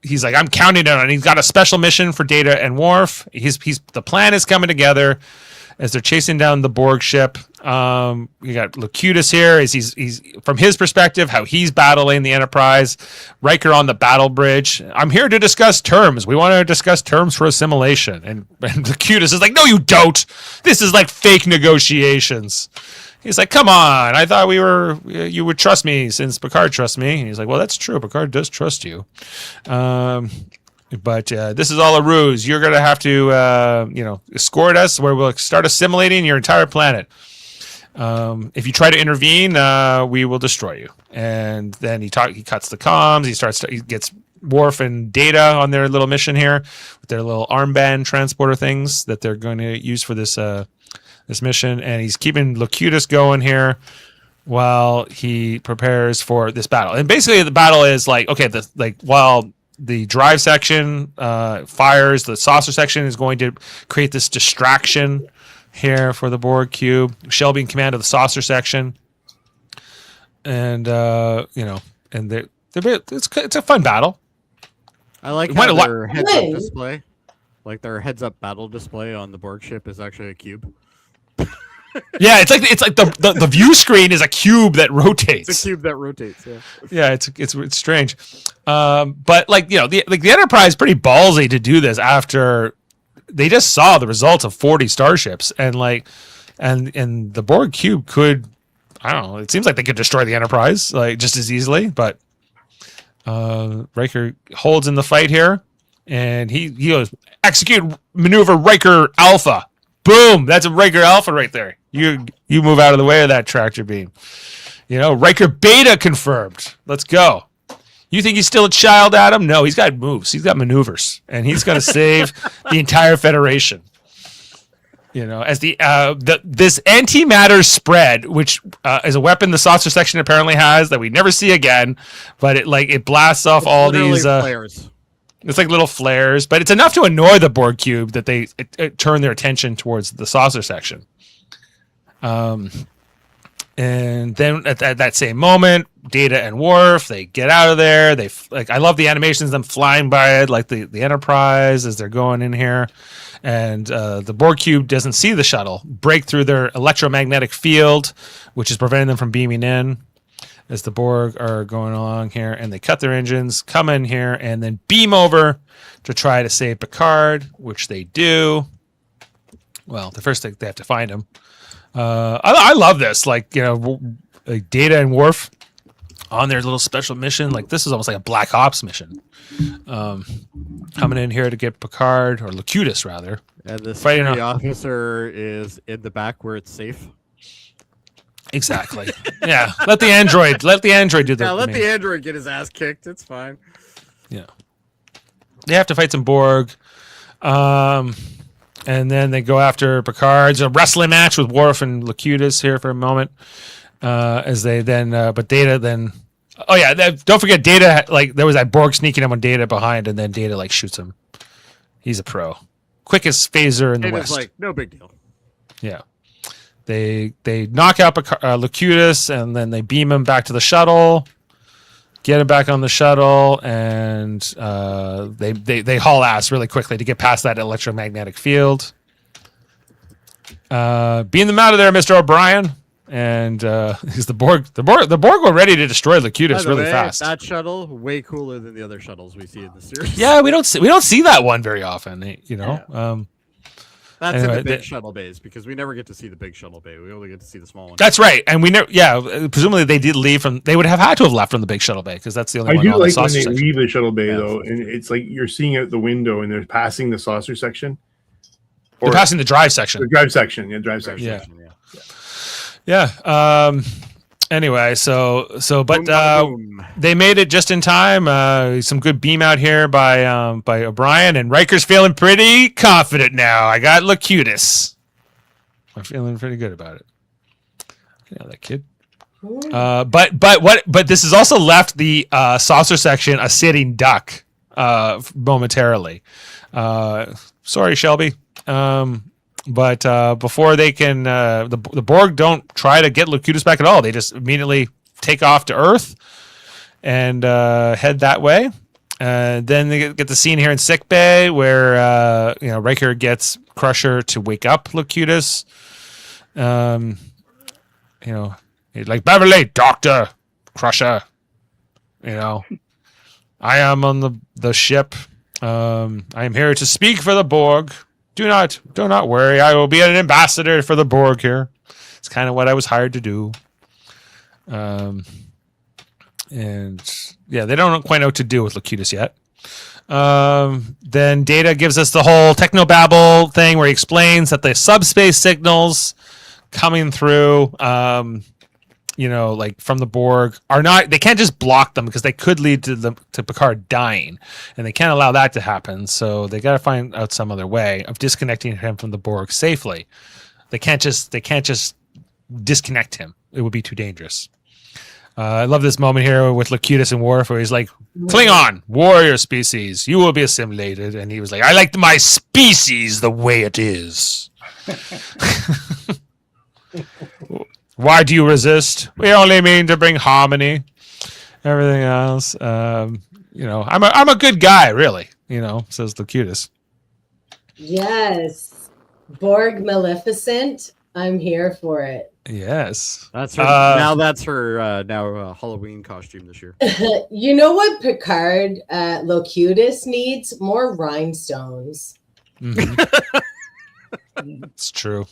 he's like, "I'm counting on it." He's got a special mission for Data and Worf. The plan is coming together as they're chasing down the Borg ship. You got Locutus here. He's from his perspective, how he's battling the Enterprise. Riker on the battle bridge. "I'm here to discuss terms. We want to discuss terms for assimilation." And Locutus is like, "No, you don't. This is like fake negotiations." He's like, "Come on. I thought you would trust me since Picard trusts me." And he's like, "Well, that's true. Picard does trust you. But this is all a ruse. You're going to have to, escort us where we'll start assimilating your entire planet. If you try to intervene, we will destroy you." And then he cuts the comms. He gets Worf and Data on their little mission here with their little armband transporter things that they're going to use for this mission. And he's keeping Locutus going here while he prepares for this battle. And basically the battle is while the drive section fires, the saucer section is going to create this distraction here for the Borg cube. Shelby in command of the saucer section, and it's a fun battle. I like how their heads-up display, like their heads-up battle display on the Borg ship, is actually a cube. Yeah, it's like the view screen is a cube that rotates. It's a cube that rotates. Yeah. Yeah, it's strange, but the Enterprise is pretty ballsy to do this after they just saw the results of 40 starships, and the Borg cube could, I don't know, it seems like they could destroy the Enterprise just as easily, but Riker holds in the fight here, and he goes, "Execute maneuver Riker Alpha." Boom! That's a Riker Alpha right there. You move out of the way of that tractor beam. Riker Beta confirmed. Let's go. You think he's still a child, Adam? No, he's got moves. He's got maneuvers, and he's going to save the entire Federation. As this antimatter spread, which is a weapon the saucer section apparently has that we never see again, but it blasts off all these flares. It's like little flares, but it's enough to annoy the Borg cube that they turn their attention towards the saucer section. And then at that same moment, Data and Worf, they get out of there. I love the animations of them flying by it, like the Enterprise as they're going in here. And the Borg cube doesn't see the shuttle break through their electromagnetic field, which is preventing them from beaming in as the Borg are going along here. And they cut their engines, come in here, and then beam over to try to save Picard, which they do. Well, the first thing, they have to find him. I love this. Like, like Data and Worf on their little special mission. Like, this is almost like a Black Ops mission. Coming in here to get Picard, or Locutus rather. And the Fighting security officer is in the back where it's safe. Exactly. Yeah. Let the android do the let the android get his ass kicked. It's fine. Yeah. They have to fight some Borg. And then they go after Picard. It's a wrestling match with Worf and Locutus here for a moment. As they then, but Data then, oh yeah, don't forget Data. Like, there was that Borg sneaking him on Data behind, and then Data like shoots him. He's a pro, quickest phaser in the Data's West. like, no big deal. Yeah, they knock out Locutus, and then they beam him back to the shuttle. Get him back on the shuttle, and they haul ass really quickly to get past that electromagnetic field. Beam them out of there, Mr. O'Brien. And because the Borg were ready to destroy Locutus really fast. That shuttle way cooler than the other shuttles we see in the series. Yeah, we don't see that one very often. Yeah. That's Anyway, in the big shuttle bays, because we never get to see the big shuttle bay. We only get to see the small one. That's right, and we never. Yeah, presumably they did leave from. They would have had to have left from the big shuttle bay, because that's the only I one. do on like the when saucer they section. leave the shuttle bay though, and it's like you're seeing out the window, and they're passing the saucer section. They're passing the drive section. The drive section, yeah, drive section. Yeah. Section, Yeah. Anyway, but boom. they made it just in time. Some good beam out here by O'Brien, and Riker's feeling pretty confident now. I got Locutus. I'm feeling pretty good about it. Yeah, that kid. But this has also left the saucer section a sitting duck momentarily. Sorry, Shelby. But before they can, the Borg don't try to get Locutus back at all. They just immediately take off to Earth and head that way. Then they get the scene here in sickbay where Riker gets Crusher to wake up Locutus. He's like, Beverly, Doctor Crusher. I am on the ship. I am here to speak for the Borg. Do not worry. I will be an ambassador for the Borg here. It's kind of what I was hired to do. And yeah, they don't quite know what to do with Locutus yet. Then Data gives us the whole technobabble thing where he explains that the subspace signals coming through, like from the Borg they can't just block them, because they could lead to Picard dying, and they can't allow that to happen. So they got to find out some other way of disconnecting him from the Borg safely. They can't just disconnect him. It would be too dangerous. I love this moment here with Locutus and Worf, where he's like, Klingon, warrior species, you will be assimilated. And he was like, I like my species the way it is. Why do you resist? We only mean to bring harmony. Everything else, I'm a good guy, really. Says Locutus. Yes, Borg Maleficent. I'm here for it. Yes, That's her. Now that's her Halloween costume this year. You know what Picard Locutus needs? More rhinestones. Mm-hmm. It's true.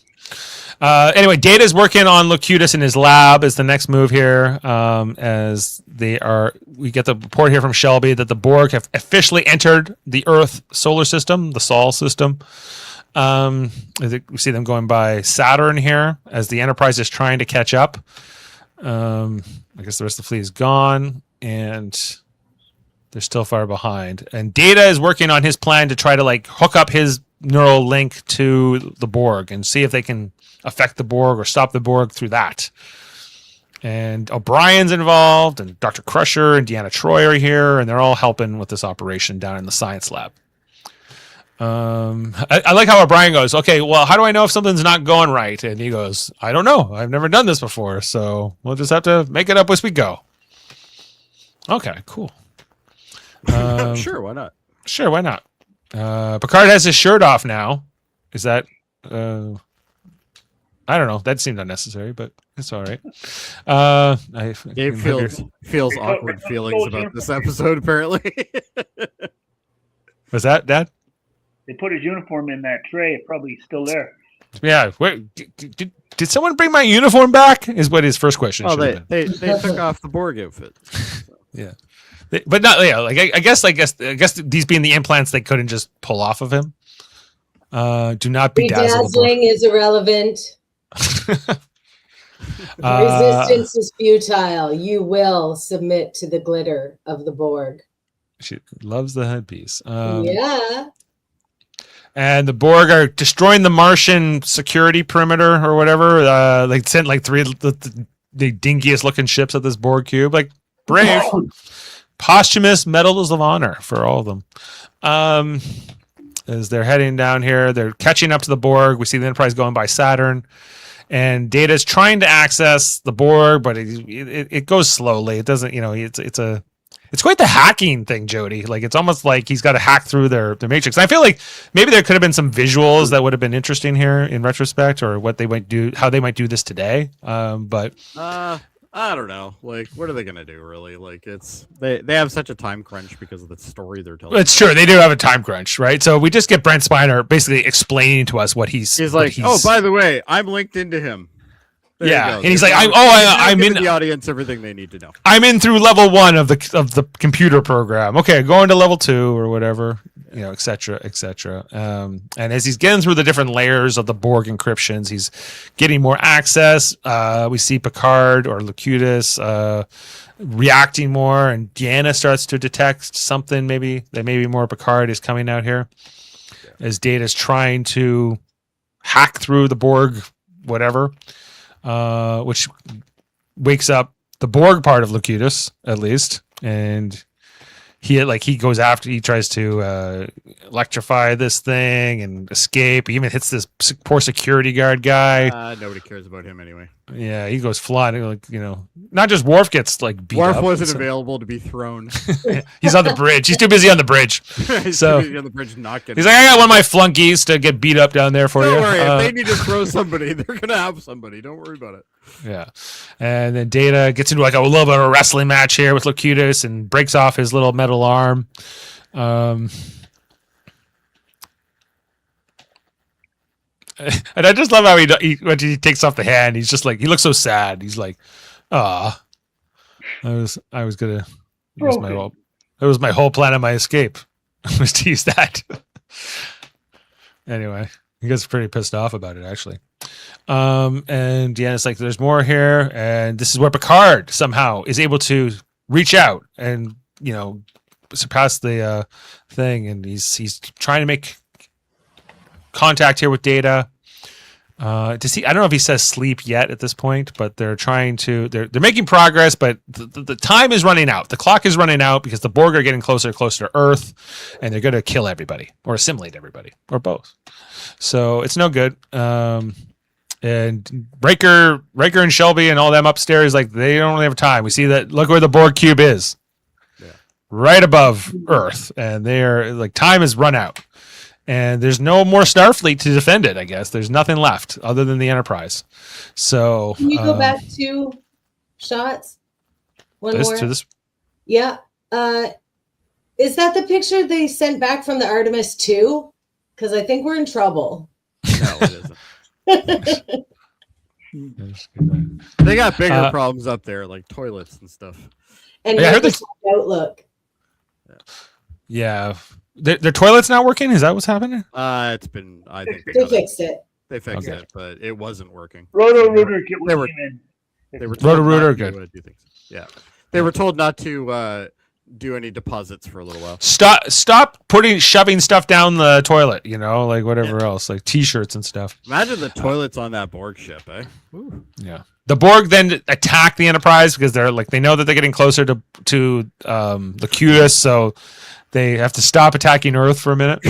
Anyway, Data's working on Locutus in his lab is the next move here. We get the report here from Shelby that the Borg have officially entered the Earth solar system, the Sol system. We see them going by Saturn here as the Enterprise is trying to catch up. I guess the rest of the fleet is gone, and they're still far behind. And Data is working on his plan to try to hook up his neural link to the Borg and see if they can affect the Borg or stop the Borg through that. And O'Brien's involved, and Dr. Crusher and Deanna Troi are here, and they're all helping with this operation down in the science lab. I like how O'Brien goes, okay, well, how do I know if something's not going right? And he goes, I don't know. I've never done this before, so we'll just have to make it up as we go. Okay, cool. Sure, why not? Sure, why not? Picard has his shirt off now. Is that... I don't know. That seemed unnecessary, but it's all right. Gabe feels awkward feelings about this episode, apparently. Was that, Dad? They put his uniform in that tray. It's probably still there. Yeah. Where, did someone bring my uniform back? Is what his first question should have been. They took off the Borg outfit. So. Yeah. But not, yeah, like I guess these being the implants they couldn't just pull off of him. Do not be Bedazzling is irrelevant. Resistance is futile. You will submit to the glitter of the Borg. She loves the headpiece. Yeah. And the Borg are destroying the Martian security perimeter or whatever. They sent like three the dinkiest looking ships at this Borg cube. Like, brave. Posthumous medals of honor for all of them. As they're heading down here, they're catching up to the Borg. We see the Enterprise going by Saturn. And Data's trying to access the Borg, but it goes slowly. It doesn't, it's quite the hacking thing, Jody. Like, it's almost like he's got to hack through their matrix. And I feel like maybe there could have been some visuals that would have been interesting here in retrospect, or what they might do, how they might do this today. But I don't know. Like, what are they gonna do, really? Like, they have such a time crunch because of the story they're telling. It's true. They do have a time crunch, right? So we just get Brent Spiner basically explaining to us what he's like. Oh, by the way, I'm linked into him. There yeah, and he's like, I'm in the audience. Everything they need to know. I'm in through level 1 of the computer program. Okay, going to level 2 or whatever, et cetera, et cetera. And as he's getting through the different layers of the Borg encryptions, he's getting more access. We see Picard or Locutus reacting more, and Deanna starts to detect something. Maybe more Picard is coming out here, as Data's trying to hack through the Borg, whatever. Which wakes up the Borg part of Locutus, at least, and he tries to electrify this thing and escape. He even hits this poor security guard guy. Nobody cares about him anyway. Yeah, he goes flying. Like, not just Worf gets like beat Worf up. Wasn't available to be thrown. He's on the bridge. He's too busy on the bridge. He's so too busy on the bridge, not getting. He's like, I got one of my flunkies to get beat up down there for you. Don't worry. If they need to throw somebody, they're gonna have somebody. Don't worry about it. Yeah, and then Data gets into like a little bit of a wrestling match here with Locutus and breaks off his little metal arm. And I just love how when he takes off the hand, he's just like, he looks so sad. He's like, I was gonna. That was my whole plan of my escape, was to use that. Anyway, he gets pretty pissed off about it, actually. And Deanna's like, there's more here, and this is where Picard somehow is able to reach out and surpass the thing, and he's trying to make contact here with Data. Does he? I don't know if he says sleep yet at this point, but they're trying to. They're making progress, but the time is running out. The clock is running out because the Borg are getting closer and closer to Earth, and they're going to kill everybody or assimilate everybody or both. So it's no good. And Riker and Shelby and all them upstairs, like, they don't really have time. We see that. Look where the Borg cube is. Yeah. Right above Earth, and they are like, time has run out. And there's no more Starfleet to defend it, I guess. There's nothing left other than the Enterprise. So can you go back 2 shots? One more. To this. Yeah. Is that the picture they sent back from the Artemis 2? Because I think we're in trouble. No, it isn't. They got bigger problems up there, like toilets and stuff. And I heard this outlook. Yeah. Their toilet's not working? Is that what's happening? It's been. I think they fixed it. They fixed it, but it wasn't working. Roto-Rooter Roto-Rooter good. Do things. Yeah, they were told not to do any deposits for a little while. Stop shoving stuff down the toilet. Like whatever else, like T-shirts and stuff. Imagine the toilets on that Borg ship, eh? Ooh. Yeah. The Borg then attack the Enterprise because they know that they're getting closer to Locutus, so they have to stop attacking Earth for a minute.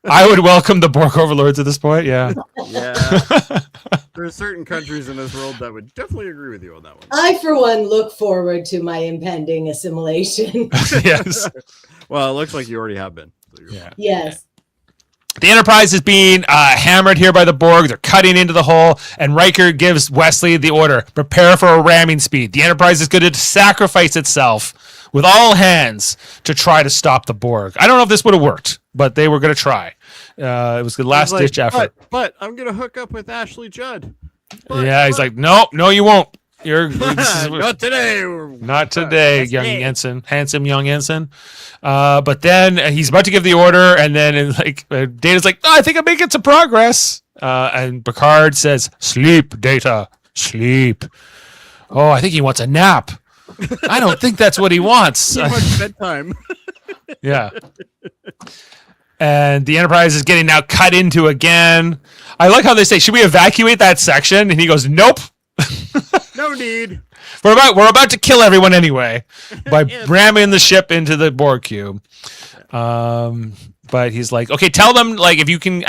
I would welcome the Borg overlords at this point. Yeah. Yeah. There are certain countries in this world that would definitely agree with you on that one. I, for one, look forward to my impending assimilation. Yes. Well, it looks like you already have been. So Yeah. Yes. The Enterprise is being hammered here by the Borg. They're cutting into the hull, and Riker gives Wesley the order: prepare for a ramming speed. The Enterprise is going to sacrifice itself with all hands to try to stop the Borg. I don't know if this would have worked, but they were going to try. It was the last ditch effort. But I'm going to hook up with Ashley Judd. He's like, no, you won't. You're not today. Not today, young ensign, handsome young ensign. But then he's about to give the order, and then Data's like, I think I'm making some progress. And Picard says, "Sleep, Data, sleep." Oh, I think he wants a nap. I don't think that's what he wants. Too much bedtime. Yeah. And the Enterprise is getting now cut into again. I like how they say, "Should we evacuate that section?" And he goes, "Nope." No need. We're about to kill everyone anyway by ramming the ship into the Borg cube. But he's like, okay, tell them if you can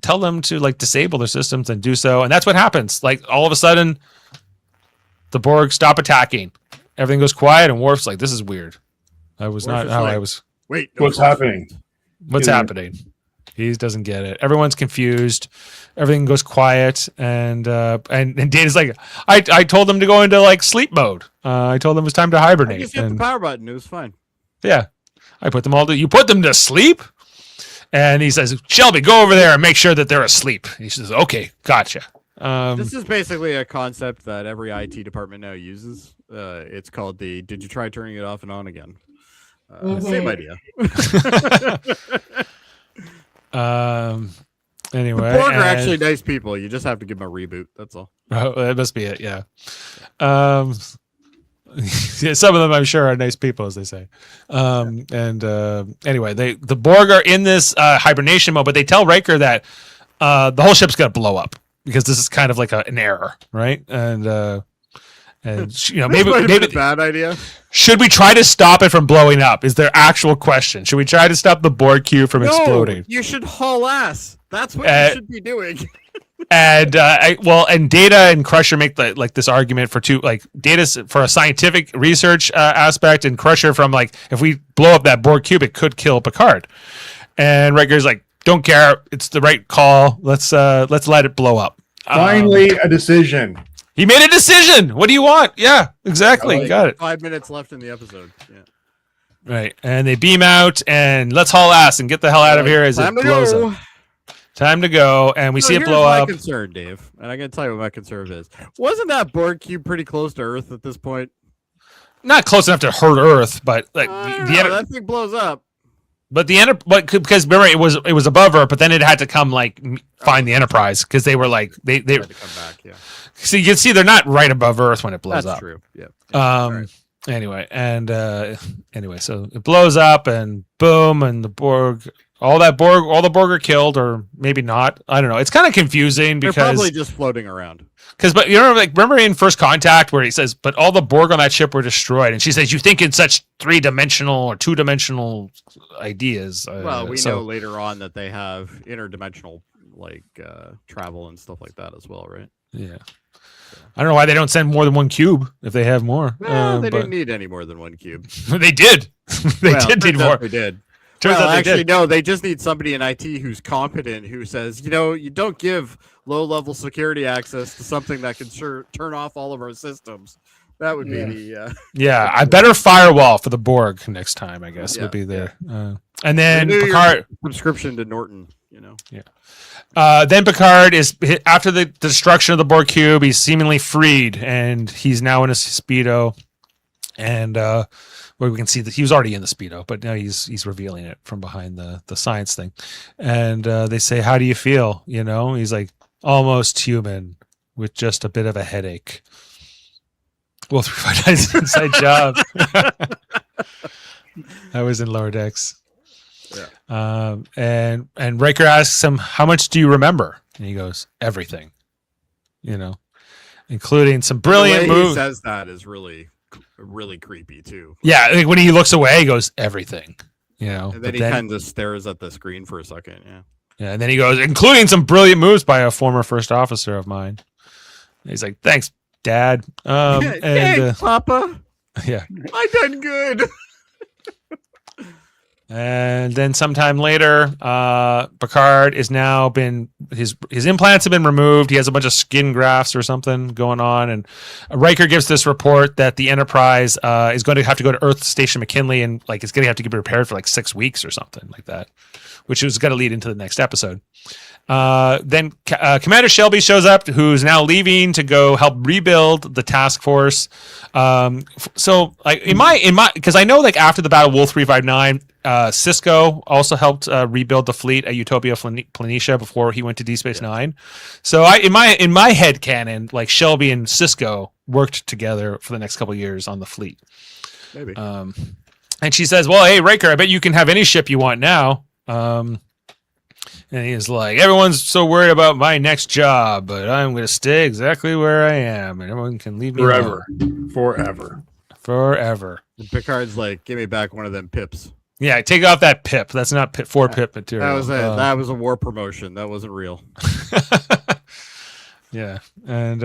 tell them to disable their systems and do so. And that's what happens. All of a sudden, the Borg stop attacking. Everything goes quiet, and Worf's like, this is weird. I was not how I was. Wait, What's happening? What's happening? He doesn't get it. Everyone's confused. Everything goes quiet, and Data's like, I told them to go into sleep mode. I told them it was time to I hibernate. just hit the power button. It was fine. Yeah, I put them all to. You put them to sleep, and he says, Shelby, go over there and make sure that they're asleep. He says, okay, gotcha. This is basically a concept that every IT department now uses. It's called the "Did you try turning it off and on again?" Same idea. Anyway, the Borg are actually nice people. You just have to give them a reboot. That's all. Oh, that must be it. Yeah. Yeah, some of them, I'm sure, are nice people, as they say. Anyway, the Borg are in this hibernation mode, but they tell Riker that the whole ship's gonna blow up because this is kind of like an error, right? And maybe a bad idea. Should we try to stop it from blowing up? Is their actual question? Should we try to stop the Borg cube from exploding? You should haul ass. That's what you should be doing. And Data and Crusher make this argument for Data's for a scientific research aspect, and Crusher from if we blow up that Borg cube, it could kill Picard. And Riker's like, don't care, it's the right call. Let's let it blow up. Finally, a decision. He made a decision. What do you want? Yeah, exactly. Got it. 5 minutes left in the episode. Yeah. Right, and they beam out and let's haul ass and get the hell out of here as it blows up. Time to go, and we see it blow up. Here's my concern, Dave, and I'm going to tell you what my concern is. Wasn't that Borg cube pretty close to Earth at this point? Not close enough to hurt Earth, but that thing blows up. But because remember it was above Earth, but then it had to come find the Enterprise because they were they had to come back. Yeah. So you can see they're not right above Earth when it blows up. That's true. Yeah. Right. Anyway, so it blows up and boom, and the Borg. All the Borg are killed, or maybe not. I don't know. It's kind of confusing because they're probably just floating around. But remember in First Contact where he says, "But all the Borg on that ship were destroyed," and she says, "You think in such 3-dimensional or 2-dimensional ideas." Well, we know later on that they have interdimensional travel and stuff like that as well, right? Yeah. I don't know why they don't send more than one cube if they have more. Well, they didn't need any more than one cube. They did. They did need more. They did. No, they just need somebody in IT who's competent, who says, you don't give low-level security access to something that can turn off all of our systems. That would be the... Yeah, I better firewall for the Borg next time, I guess, would be there. And then Picard... Subscription to Norton, Yeah. Then Picard is, after the destruction of the Borg cube, he's seemingly freed, and he's now in a Speedo. And... where we can see that he was already in the Speedo, but now he's revealing it from behind the science thing. And they say, how do you feel? He's like, almost human with just a bit of a headache. Well, 359's inside job. I was in Lower Decks. Yeah. And Riker asks him, how much do you remember? And he goes, everything. Including some brilliant moves. He says that is really creepy too. Yeah, when he looks away, he goes, everything. you know. And but then he kind of stares at the screen for a second. Yeah. Yeah, and then he goes, including some brilliant moves by a former first officer of mine. And he's like, "Thanks, Dad." Thanks, Papa. Yeah. I done good. And then sometime later, Picard is now been his implants have been removed. He has a bunch of skin grafts or something going on, and Riker gives this report that the Enterprise is going to have to go to Earth Station McKinley, and like it's going to have to get repaired for like 6 weeks or something like that, which is going to lead into the next episode. Then Commander Shelby shows up, who's now leaving to go help rebuild the task force. So like in my because I know like after the Battle of Wolf 359. Cisco also helped rebuild the fleet at Utopia Planitia before he went to Deep Space Nine. So in my head canon, like Shelby and Cisco worked together for the next couple of years on the fleet. Maybe. And she says, "Well, hey Riker, I bet you can have any ship you want now." And he's like, "Everyone's so worried about my next job, but I'm going to stay exactly where I am, and everyone can leave me Forever. And Picard's like, "Give me back one of them pips." Yeah, take off that pip. That's not pip material. That was a war promotion. That wasn't real. Yeah, and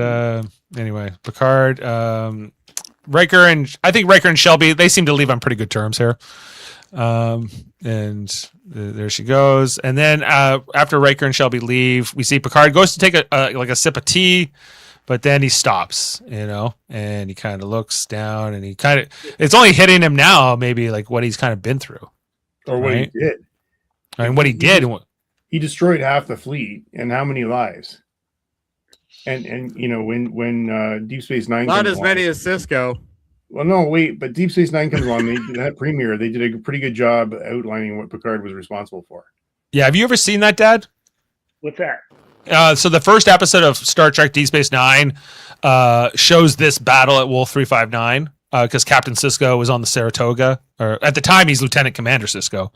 anyway, Picard, Riker, and I think Riker and Shelby, they seem to leave on pretty good terms here. And there she goes. And then after Riker and Shelby leave, we see Picard goes to take a sip of tea. But then he stops, you know, and he kind of looks down, and it's only hitting him now, maybe like what he's kind of been through. Or what he did. I mean, what he did. He destroyed half the fleet, and how many lives? And you know, when Deep Space Nine not comes as along, many as Cisco. Well, no, wait, but Deep Space Nine comes along, that premiere, they did a pretty good job outlining what Picard was responsible for. Yeah, have you ever seen that, Dad? What's that? So the first episode of Star Trek Deep Space Nine shows this battle at Wolf 359 because Captain Cisco was on the Saratoga, or at the time he's Lieutenant Commander Cisco,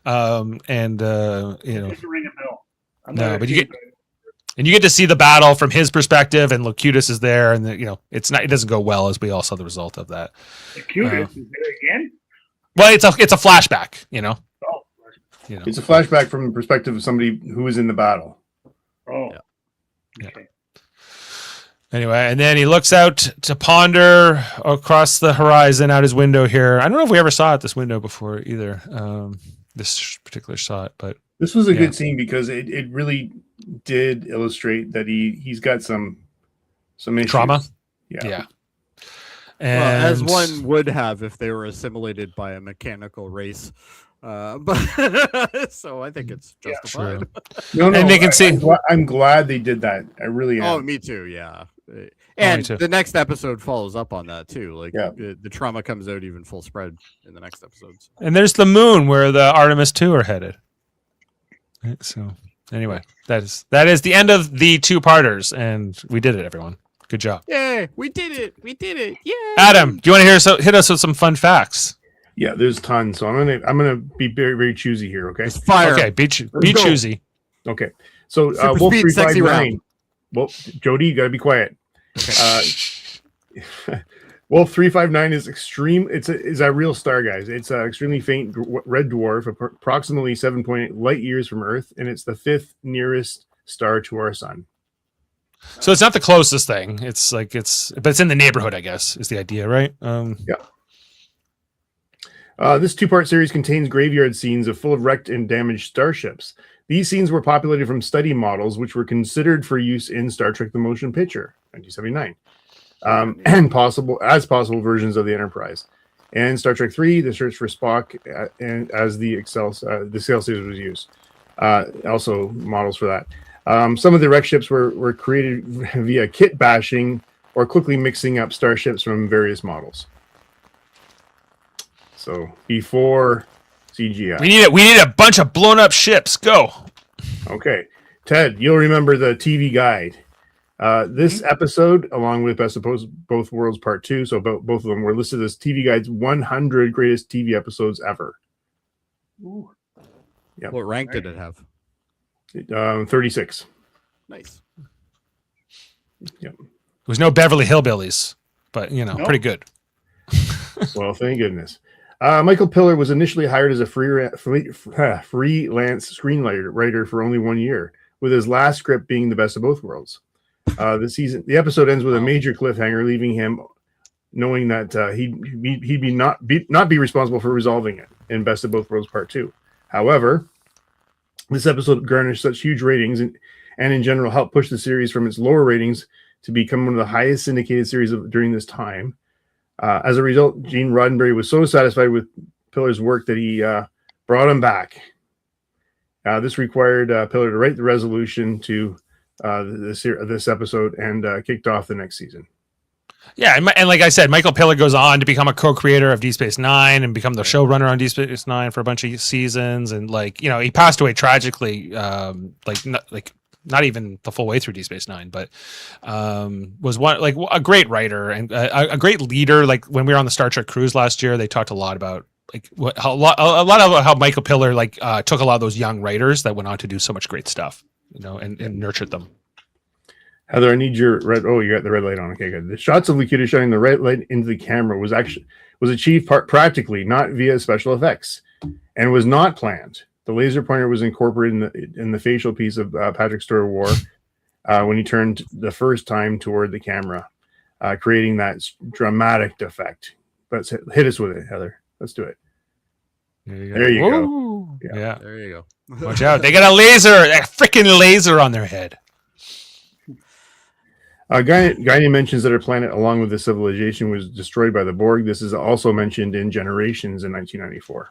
and you know, Just ring a bell. no, but you get to see the battle from his perspective, and Locutus is there, and you know it doesn't go well as we all saw the result of that. Locutus is there again. Well, it's a flashback, you know. Oh, You know. It's a flashback from the perspective of somebody who was in the battle. oh. Yeah. Okay. Anyway, and then he looks out to ponder across the horizon out his window here. I don't know if we ever saw it this window before either. This particular shot, but this was a good scene because it really did illustrate that he's got some issues. Trauma. Yeah. And Well, as one would have if they were assimilated by a mechanical race. But so I think it's justified. No, and they can see. I'm glad they did that. I really am. Oh, me too. Yeah. And me too. the next episode follows up on that too. Like Yeah. the trauma comes out even full spread in the next episodes. And there's the moon where the Artemis 2 are headed. Right, so anyway, that is the end of the two-parters, and we did it, everyone. Good job. Yay! We did it! We did it! Yay! Adam, do you want to hit us with some fun facts? Yeah, there's tons. So I'm gonna be very, very choosy here. Okay. It's fire. Okay, be go. choosy. Okay. So Super Wolf speed, sexy 359. Well, Jody, you gotta be quiet. Wolf 359 is extreme. It's a real star, guys. It's an extremely faint red dwarf, approximately 7.8 light years from Earth, and it's the 5th nearest star to our sun. So it's not the closest thing. But it's in the neighborhood, I guess, is the idea, right? This two-part series contains graveyard scenes full of wrecked and damaged starships. These scenes were populated from study models, which were considered for use in Star Trek: The Motion Picture, 1979, and possible versions of the Enterprise. And Star Trek 3, The Search for Spock, and as the Excelsior was used. Also models for that. Some of the wreck ships were created via kit bashing or quickly mixing up starships from various models. So before CGI. We need a bunch of blown up ships. Go. Okay. Ted, you'll remember the TV guide. This episode, along with Best of Both Worlds Part 2, so both of them were listed as TV Guide's 100 greatest TV episodes ever. Ooh. Yep. What rank did it have? 36. Nice. Yep. There was no Beverly Hillbillies, but No. pretty good. Well, thank goodness. Michael Piller was initially hired as a freelance screenwriter for only 1 year, with his last script being The Best of Both Worlds. The episode ends with a major cliffhanger, leaving him knowing that he'd not be responsible for resolving it in Best of Both Worlds Part 2. However, this episode garnished such huge ratings and in general helped push the series from its lower ratings to become one of the highest syndicated series during this time. As a result, Gene Roddenberry was so satisfied with Pillar's work that he brought him back. This required Pillar to write the resolution to this episode and kicked off the next season. Yeah, and like I said, Michael Piller goes on to become a co-creator of Deep Space Nine and become the showrunner on Deep Space Nine for a bunch of seasons. And he passed away tragically, not even the full way through Deep Space Nine, but was a great writer and a great leader. Like when we were on the Star Trek cruise last year, they talked a lot about a lot about how Michael Piller took a lot of those young writers that went on to do so much great stuff, and nurtured them. Heather, I need your red. Oh, you got the red light on. Okay, good. The shots of Locutus shining the red light into the camera was achieved practically, not via special effects, and was not planned. The laser pointer was incorporated in the facial piece of Patrick Stewart wore when he turned the first time toward the camera, creating that dramatic effect. But hit us with it, Heather. Let's do it. There you go. Yeah. There you go. Watch out. They got a freaking laser on their head. Guinan mentions that her planet, along with the civilization, was destroyed by the Borg. This is also mentioned in Generations in 1994.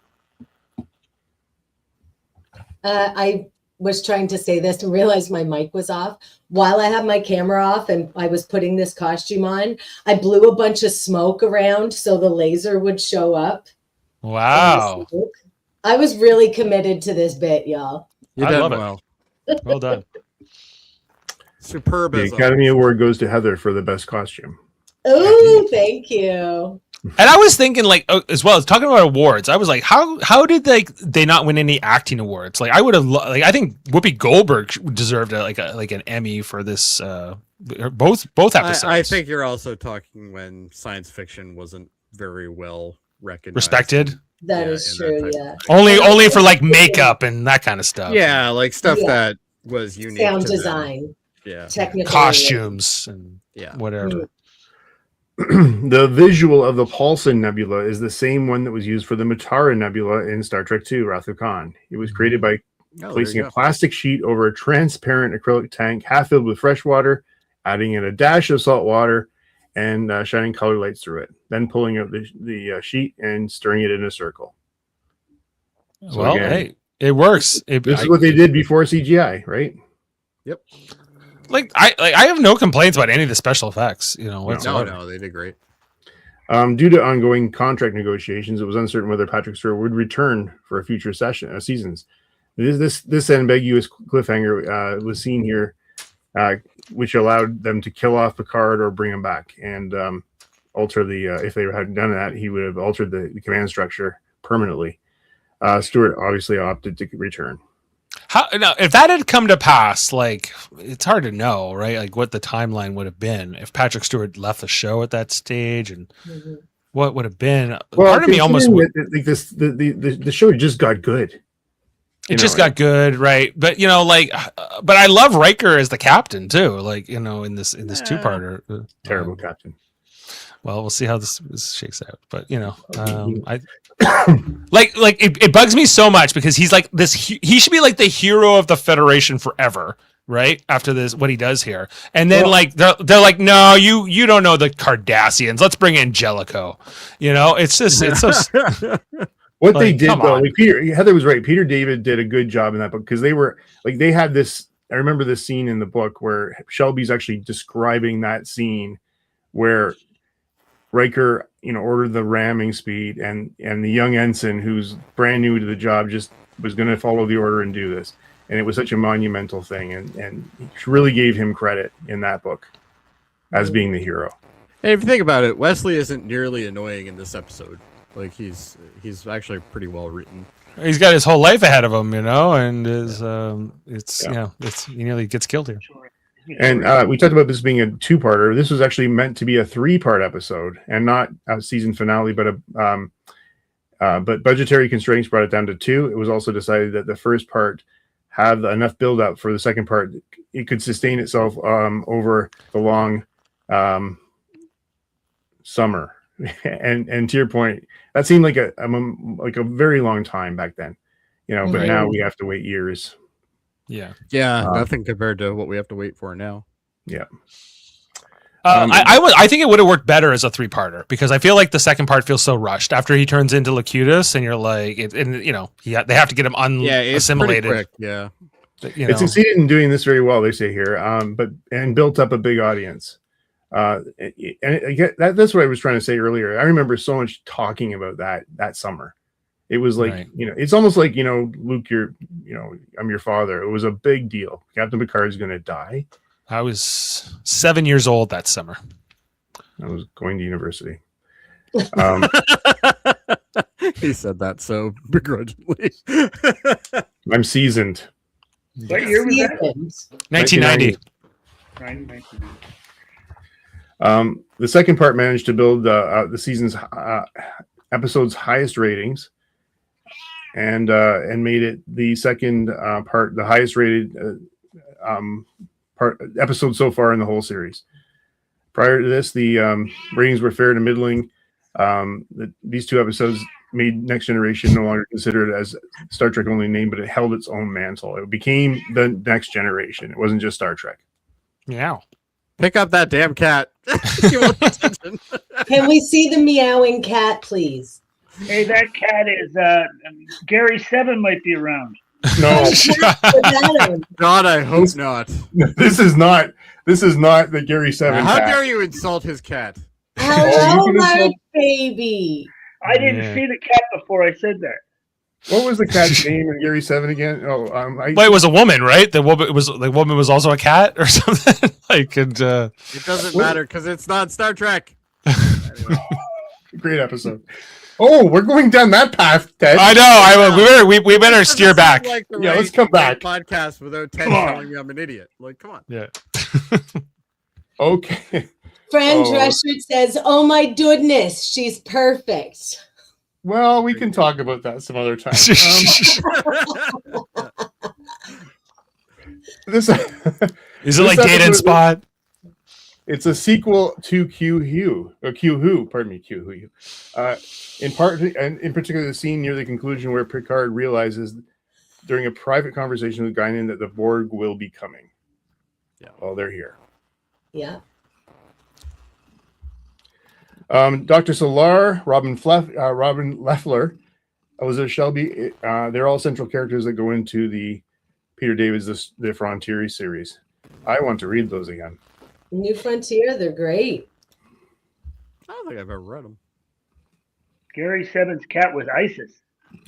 I was trying to say this and realized my mic was off. While I had my camera off and I was putting this costume on, I blew a bunch of smoke around so the laser would show up. Wow. I was really committed to this bit, y'all. You did well. Well done. Superb. The Academy Award goes to Heather for the best costume. Oh, thank you. And I was thinking, as well as talking about awards, I was like, how did they not win any acting awards? Like, I would have, I think Whoopi Goldberg deserved an Emmy for this. Both episodes. I think you're also talking when science fiction wasn't very well recognized, respected. That is true. Yeah. Only for makeup and that kind of stuff. Yeah, stuff that was unique. Sound to design. Them. Yeah. Technical costumes and whatever. Mm. The visual of the Paulson Nebula is the same one that was used for the Matara Nebula in Star Trek II, Wrath of Khan. It was created by placing a plastic sheet over a transparent acrylic tank half filled with fresh water, adding in a dash of salt water, and shining color lights through it. Then pulling out the sheet and stirring it in a circle. So well, again, hey, it works. This is what they did before CGI, right? Yep. I have no complaints about any of the special effects, whatsoever. No, they did great. Due to ongoing contract negotiations, it was uncertain whether Patrick Stewart would return for a future seasons. This ambiguous cliffhanger was seen here, which allowed them to kill off Picard or bring him back and alter the. If they had done that, he would have altered the command structure permanently. Stewart obviously opted to return. Now, if that had come to pass, it's hard to know, right? What the timeline would have been if Patrick Stewart left the show at that stage, and what would have been. Well, part of me almost the show just got good. It just got good, right? But but I love Riker as the captain too. In this two-parter, Terrible captain. Well, we'll see how this shakes out. But I it bugs me so much because he's like this. He should be like the hero of the Federation forever, right? After this, what he does here, and then they're like, no, you don't know the Cardassians. Let's bring in Jellicoe. It's so. What they did though, Heather was right. Peter David did a good job in that book because they were they had this. I remember this scene in the book where Shelby's actually describing that scene where Riker, ordered the ramming speed, and the young ensign who's brand new to the job just was going to follow the order and do this, and it was such a monumental thing, and really gave him credit in that book as being the hero. Hey, if you think about it, Wesley isn't nearly annoying in this episode. He's actually pretty well written. He's got his whole life ahead of him, and he nearly gets killed here. And we talked about this being a two-parter. This was actually meant to be a three-part episode, and not a season finale, but But budgetary constraints brought it down to 2. It was also decided that the first part have enough build up for the second part. It could sustain itself over the long summer. And to your point, that seemed like a very long time back then, but Right. now we have to wait years. Yeah. Nothing compared to what we have to wait for now. Yeah. I think it would have worked better as a 3-parter because I feel like the second part feels so rushed after he turns into Locutus, and you're like, they have to get him assimilated. Quick. Yeah, It succeeded in doing this very well, they say here, and built up a big audience. And that's what I was trying to say earlier. I remember so much talking about that summer. It was like, Right. It's almost like, Luke, I'm your father. It was a big deal. Captain Picard is going to die. I was 7 years old that summer. I was going to university. he said that so begrudgingly. I'm seasoned. What year was that? 1990. 1990. The second part managed to build the season's episode's highest ratings, and made it the second part, the highest rated episode so far in the whole series. Prior to this, the ratings were fair to middling. These 2 episodes made Next Generation no longer considered as Star Trek only name, but it held its own mantle. It became the Next Generation. It wasn't just Star Trek. Meow. Pick up that damn cat. Can we see the meowing cat, please? Hey, that cat is Gary 7 might be around. No, God, I hope not. this is not the Gary 7. How cat. dare you insult his cat? Hello, you can my insult- baby. I didn't see the cat before I said that. What was the cat's name in Gary 7 again? Well, it was a woman, right? The woman was also a cat or something. It doesn't matter because it's not Star Trek. Great episode. Oh, we're going down that path, Ted. I know. We better steer back. Let's come back. Podcast without Ted telling me I'm an idiot. Come on. Yeah. Okay. Fran Drescher says, "Oh my goodness, she's perfect." Well, we can talk about that some other time. This is it like Data and Spot? It's a sequel to Q Who. In part, and in particular, the scene near the conclusion where Picard realizes during a private conversation with Guinan that the Borg will be coming. Yeah. Well, they're here. Yeah. Dr. Solar, Robin Leffler, Elizabeth Shelby, they're all central characters that go into the Peter David's The Frontier series. I want to read those again. New Frontier, they're great. I don't think I've ever read them. Gary 7's cat was ISIS.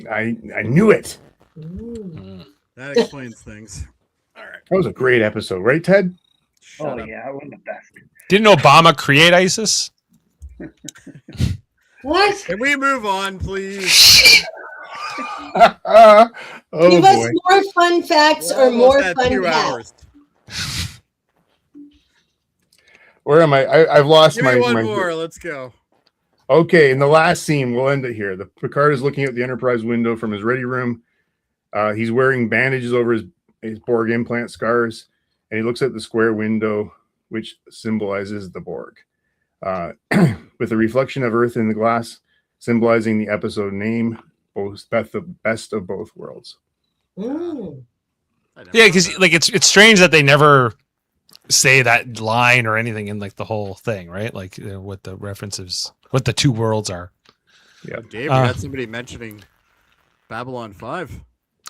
I knew it. That explains things. All right. That was a great episode, right, Ted? Shut up. Yeah, one of the best. Didn't Obama create ISIS? What? Can we move on, please? Give us more fun facts or more fun facts. Where am I? I've lost Give my. me one more. Let's go. Okay, in the last scene, we'll end it here. The Picard is looking out the Enterprise window from his ready room. He's wearing bandages over his Borg implant scars, and he looks at the square window, which symbolizes the Borg, with the reflection of Earth in the glass, symbolizing the episode name, the best of both worlds. Mm. Yeah, because it's strange that they never say that line or anything in the whole thing, right? What the references, what the two worlds are. Yeah, Dave, you had somebody mentioning Babylon 5.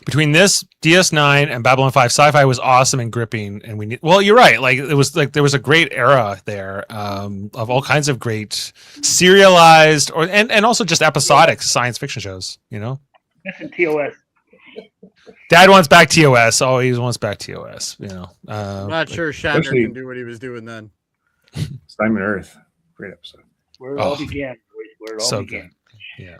Between this DS9 and Babylon 5, sci-fi was awesome and gripping, and you're right. It was there was a great era there of all kinds of great serialized and also just episodic science fiction shows. Listen, TOS. Dad wants back TOS. Always wants back TOS. I'm not sure Shatner can do what he was doing then. Simon Earth, great episode. Where it all began. Where it all so began. Good. Yeah.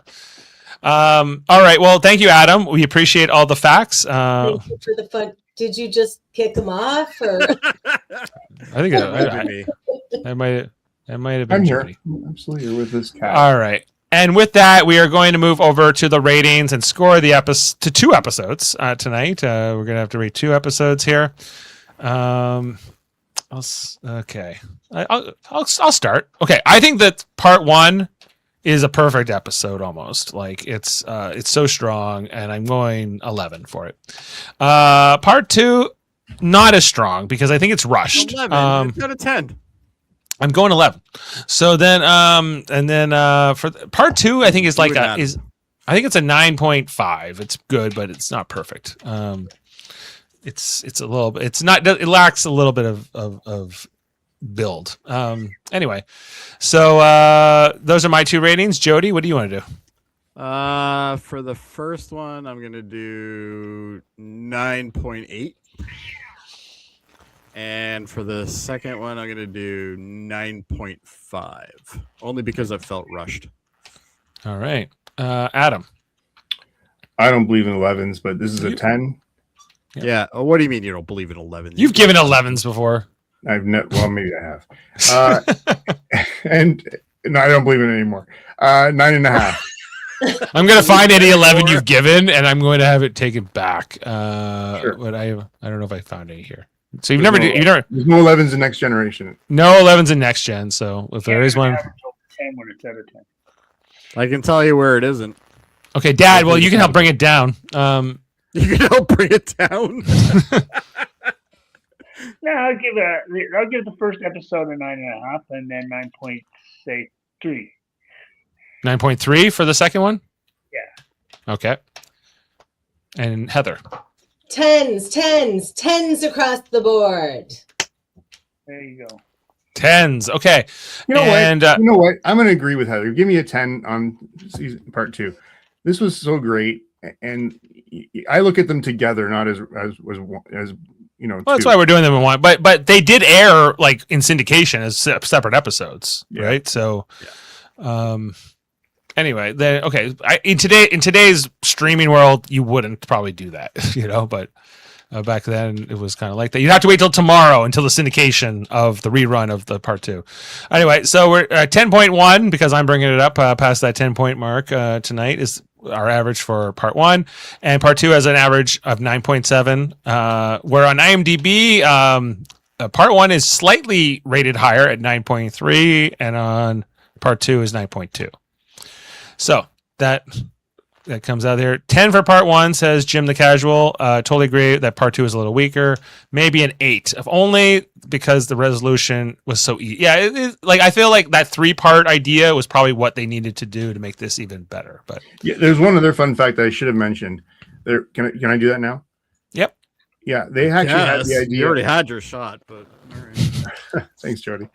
All right. Well, thank you, Adam. We appreciate all the facts. Thank you for the fun. Did you just kick him off, or? I think I might have been. I'm here. Jody. I'm absolutely here with this cat. All right. And with that, we are going to move over to the ratings and score the to 2 episodes tonight. We're going to have to rate 2 episodes here. I'll start. Okay, I think that part 1 is a perfect episode almost. Like it's so strong, and I'm going 11 for it. Part 2, not as strong because I think it's rushed. 11 out of 10. I'm going 11. So then, for part 2, I think is like I think it's a 9.5. It's good, but it's not perfect. It's a little bit. It's not. It lacks a little bit of build. Anyway, so those are my 2 ratings. Jody, what do you want to do? For the first one, I'm gonna do 9.8. And for the second one, I'm going to do 9.5, only because I felt rushed. All right. Adam. I don't believe in 11s, but this is a 10. Yeah. What do you mean you don't believe in 11? You've given 11s before. Well, maybe I have. And no, I don't believe in it anymore. 9.5. I'm going to find any 11 you've given, and I'm going to have it taken back. Sure. But I don't know if I found any here. So There's no 11s in Next Generation. No 11s in Next Gen. So if there is one, 10 when it's out of 10. I can tell you where it isn't. Okay, Dad. Well, you can help bring it down. You can help bring it down. No, I'll give the first episode a 9.5, and then 9.3. 9.3 for the second one. Yeah. Okay. And Heather. 10s across the board. There you go. 10s. Okay. You know what? I'm going to agree with Heather. Give me a 10 on season part 2. This was so great, and I look at them together, not as you know. Well, that's why we're doing them in one. But they did air like in syndication as separate episodes, right? So, anyway, in today's streaming world, you wouldn't probably do that, But back then, it was kind of like that. You'd have to wait till tomorrow until the syndication of the rerun of the part 2. Anyway, so we're at 10.1 because I'm bringing it up past that 10-point mark tonight is our average for part 1, and part 2 has an average of 9.7. Where on IMDb, part 1 is slightly rated higher at 9.3, and on part 2 is 9.2. So that comes out there. 10 for part 1, says Jim the Casual. Totally agree that part 2 is a little weaker. Maybe an 8, if only because the resolution was so easy. Yeah, I feel like that 3-part idea was probably what they needed to do to make this even better. But yeah, there's one other fun fact that I should have mentioned. There, can I do that now? Yep. Yeah, they actually had the idea. You already had your shot, but all right. Thanks, Jody.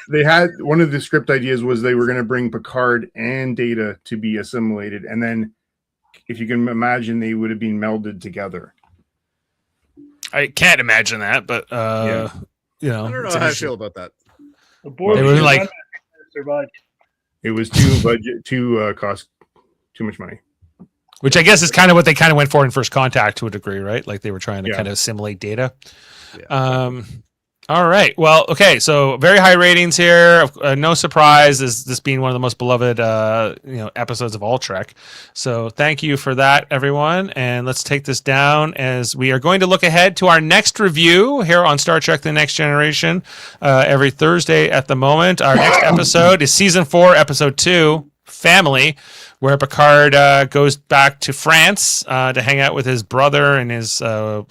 They had one of the script ideas was they were going to bring Picard and Data to be assimilated, and then, if you can imagine, they would have been melded together. I can't imagine that, but I don't know how I feel about that. The Borg survived. It was too cost too much money. Which I guess is kind of what they kind of went for in First Contact to a degree, right? Like they were trying to kind of assimilate Data. Yeah. All right. Well, okay. So very high ratings here. No surprise, this being one of the most beloved, episodes of all Trek. So thank you for that, everyone. And let's take this down as we are going to look ahead to our next review here on Star Trek: The Next Generation every Thursday at the moment. Our next episode is season 4, episode 2, Family, where Picard goes back to France to hang out with his brother and his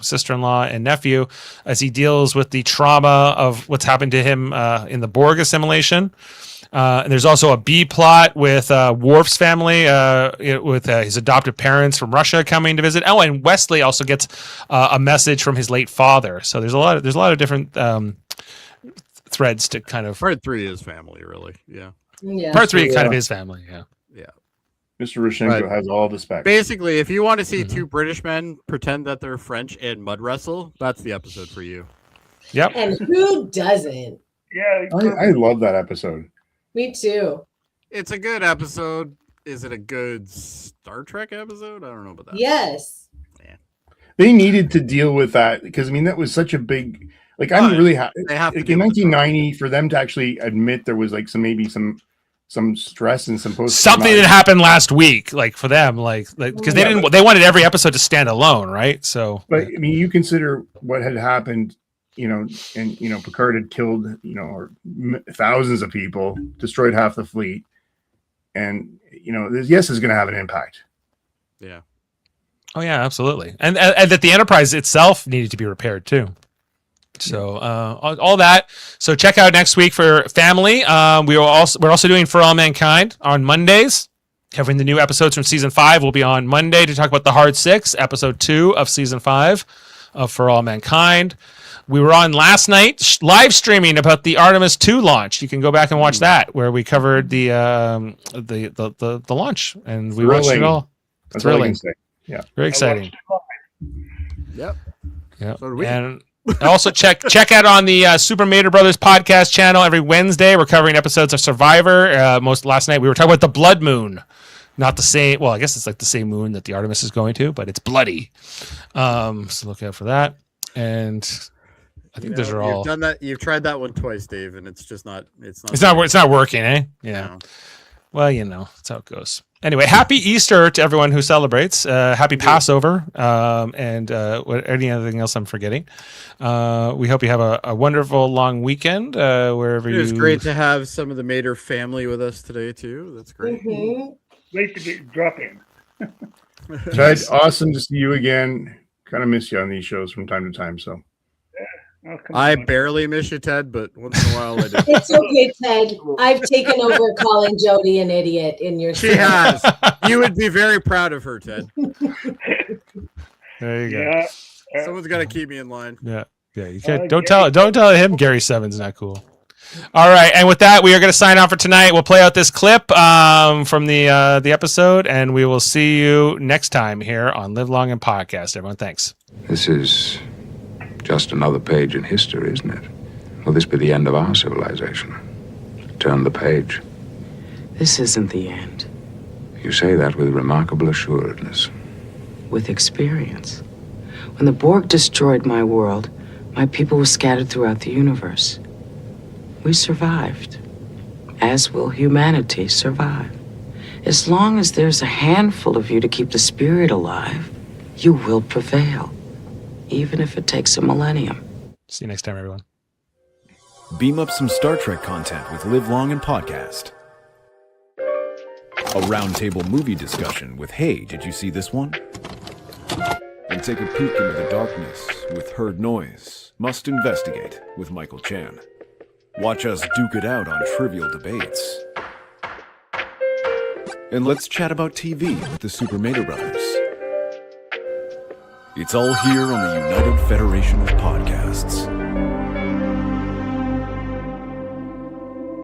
sister-in-law and nephew as he deals with the trauma of what's happened to him in the Borg assimilation. And there's also a B plot with Worf's family, with his adoptive parents from Russia coming to visit. Oh, and Wesley also gets a message from his late father. So there's a lot of different threads to kind of. Part 3 is family, really. Yeah. Yeah. Part 3 kind of is family. Yeah. Yeah. Mr. Rishenko has all the specs. Basically, if you want to see 2 British men pretend that they're French and mud wrestle, that's the episode for you. Yep. And who doesn't? Yeah. I love that episode. Me too. It's a good episode. Is it a good Star Trek episode? I don't know about that. Yes. They needed to deal with that because that was such a big. Like I'm really happy. They have to in 1990 for them to actually admit there was like some some stress and some post something that happened last week, like for them, like because they wanted every episode to stand alone, right? So, but I mean, you consider what had happened, and Picard had killed, or thousands of people, destroyed half the fleet, and this is going to have an impact. Yeah. Oh yeah, absolutely, and that the Enterprise itself needed to be repaired too. So all that. So check out next week for Family. We're also doing For All Mankind on Mondays, covering the new episodes from season 5. We'll be on Monday to talk about the Hard 6, episode 2 of season 5 of For All Mankind. We were on last night live streaming about the Artemis 2 launch. You can go back and watch that, where we covered the launch, and we watched it all. That's all I can Thrilling. say. Yeah, Very exciting. Yep. Yeah. So do we. And also check out on the Super Mater Brothers podcast channel every Wednesday. We're covering episodes of Survivor. Last night we were talking about the Blood Moon. Not the same. Well, I guess it's like the same moon that the Artemis is going to, but it's bloody. So look out for that. And I think those are all. You've done that. You've tried that one twice, Dave, and it's just not. It's not working, eh? Yeah. No. Well, that's how it goes. Anyway, happy Easter to everyone who celebrates. Happy Passover, and anything else I'm forgetting. We hope you have a wonderful long weekend wherever you. It was great to have some of the Mater family with us today too. That's great. Mhm. Great to drop in. Ted, awesome to see you again. Kind of miss you on these shows from time to time. So Oh, come I on. barely miss you, Ted, but once in a while I do. It's okay, Ted. I've taken over calling Jody an idiot in your She has. You would be very proud of her, Ted. There you go. Yeah. Someone's got to keep me in line. Yeah. You can't. Don't tell him Gary Seven's not cool. All right, and with that, we are going to sign off for tonight. We'll play out this clip from the episode, and we will see you next time here on Live Long and Podcast. Everyone, thanks. This is just another page in history, isn't it? Will this be the end of our civilization? Turn the page. This isn't the end. You say that with remarkable assuredness. With experience. When the Borg destroyed my world, my people were scattered throughout the universe. We survived. As will humanity survive. As long as there's a handful of you to keep the spirit alive, you will prevail. Even if it takes a millennium. See you next time, everyone. Beam up some Star Trek content with Live Long and Podcast. A roundtable movie discussion with Hey, did you see this one? And take a peek into the darkness with Heard Noise. Must Investigate with Michael Chan. Watch us duke it out on trivial debates. And let's chat about TV with the Super Mater Brothers. It's all here on the United Federation of Podcasts.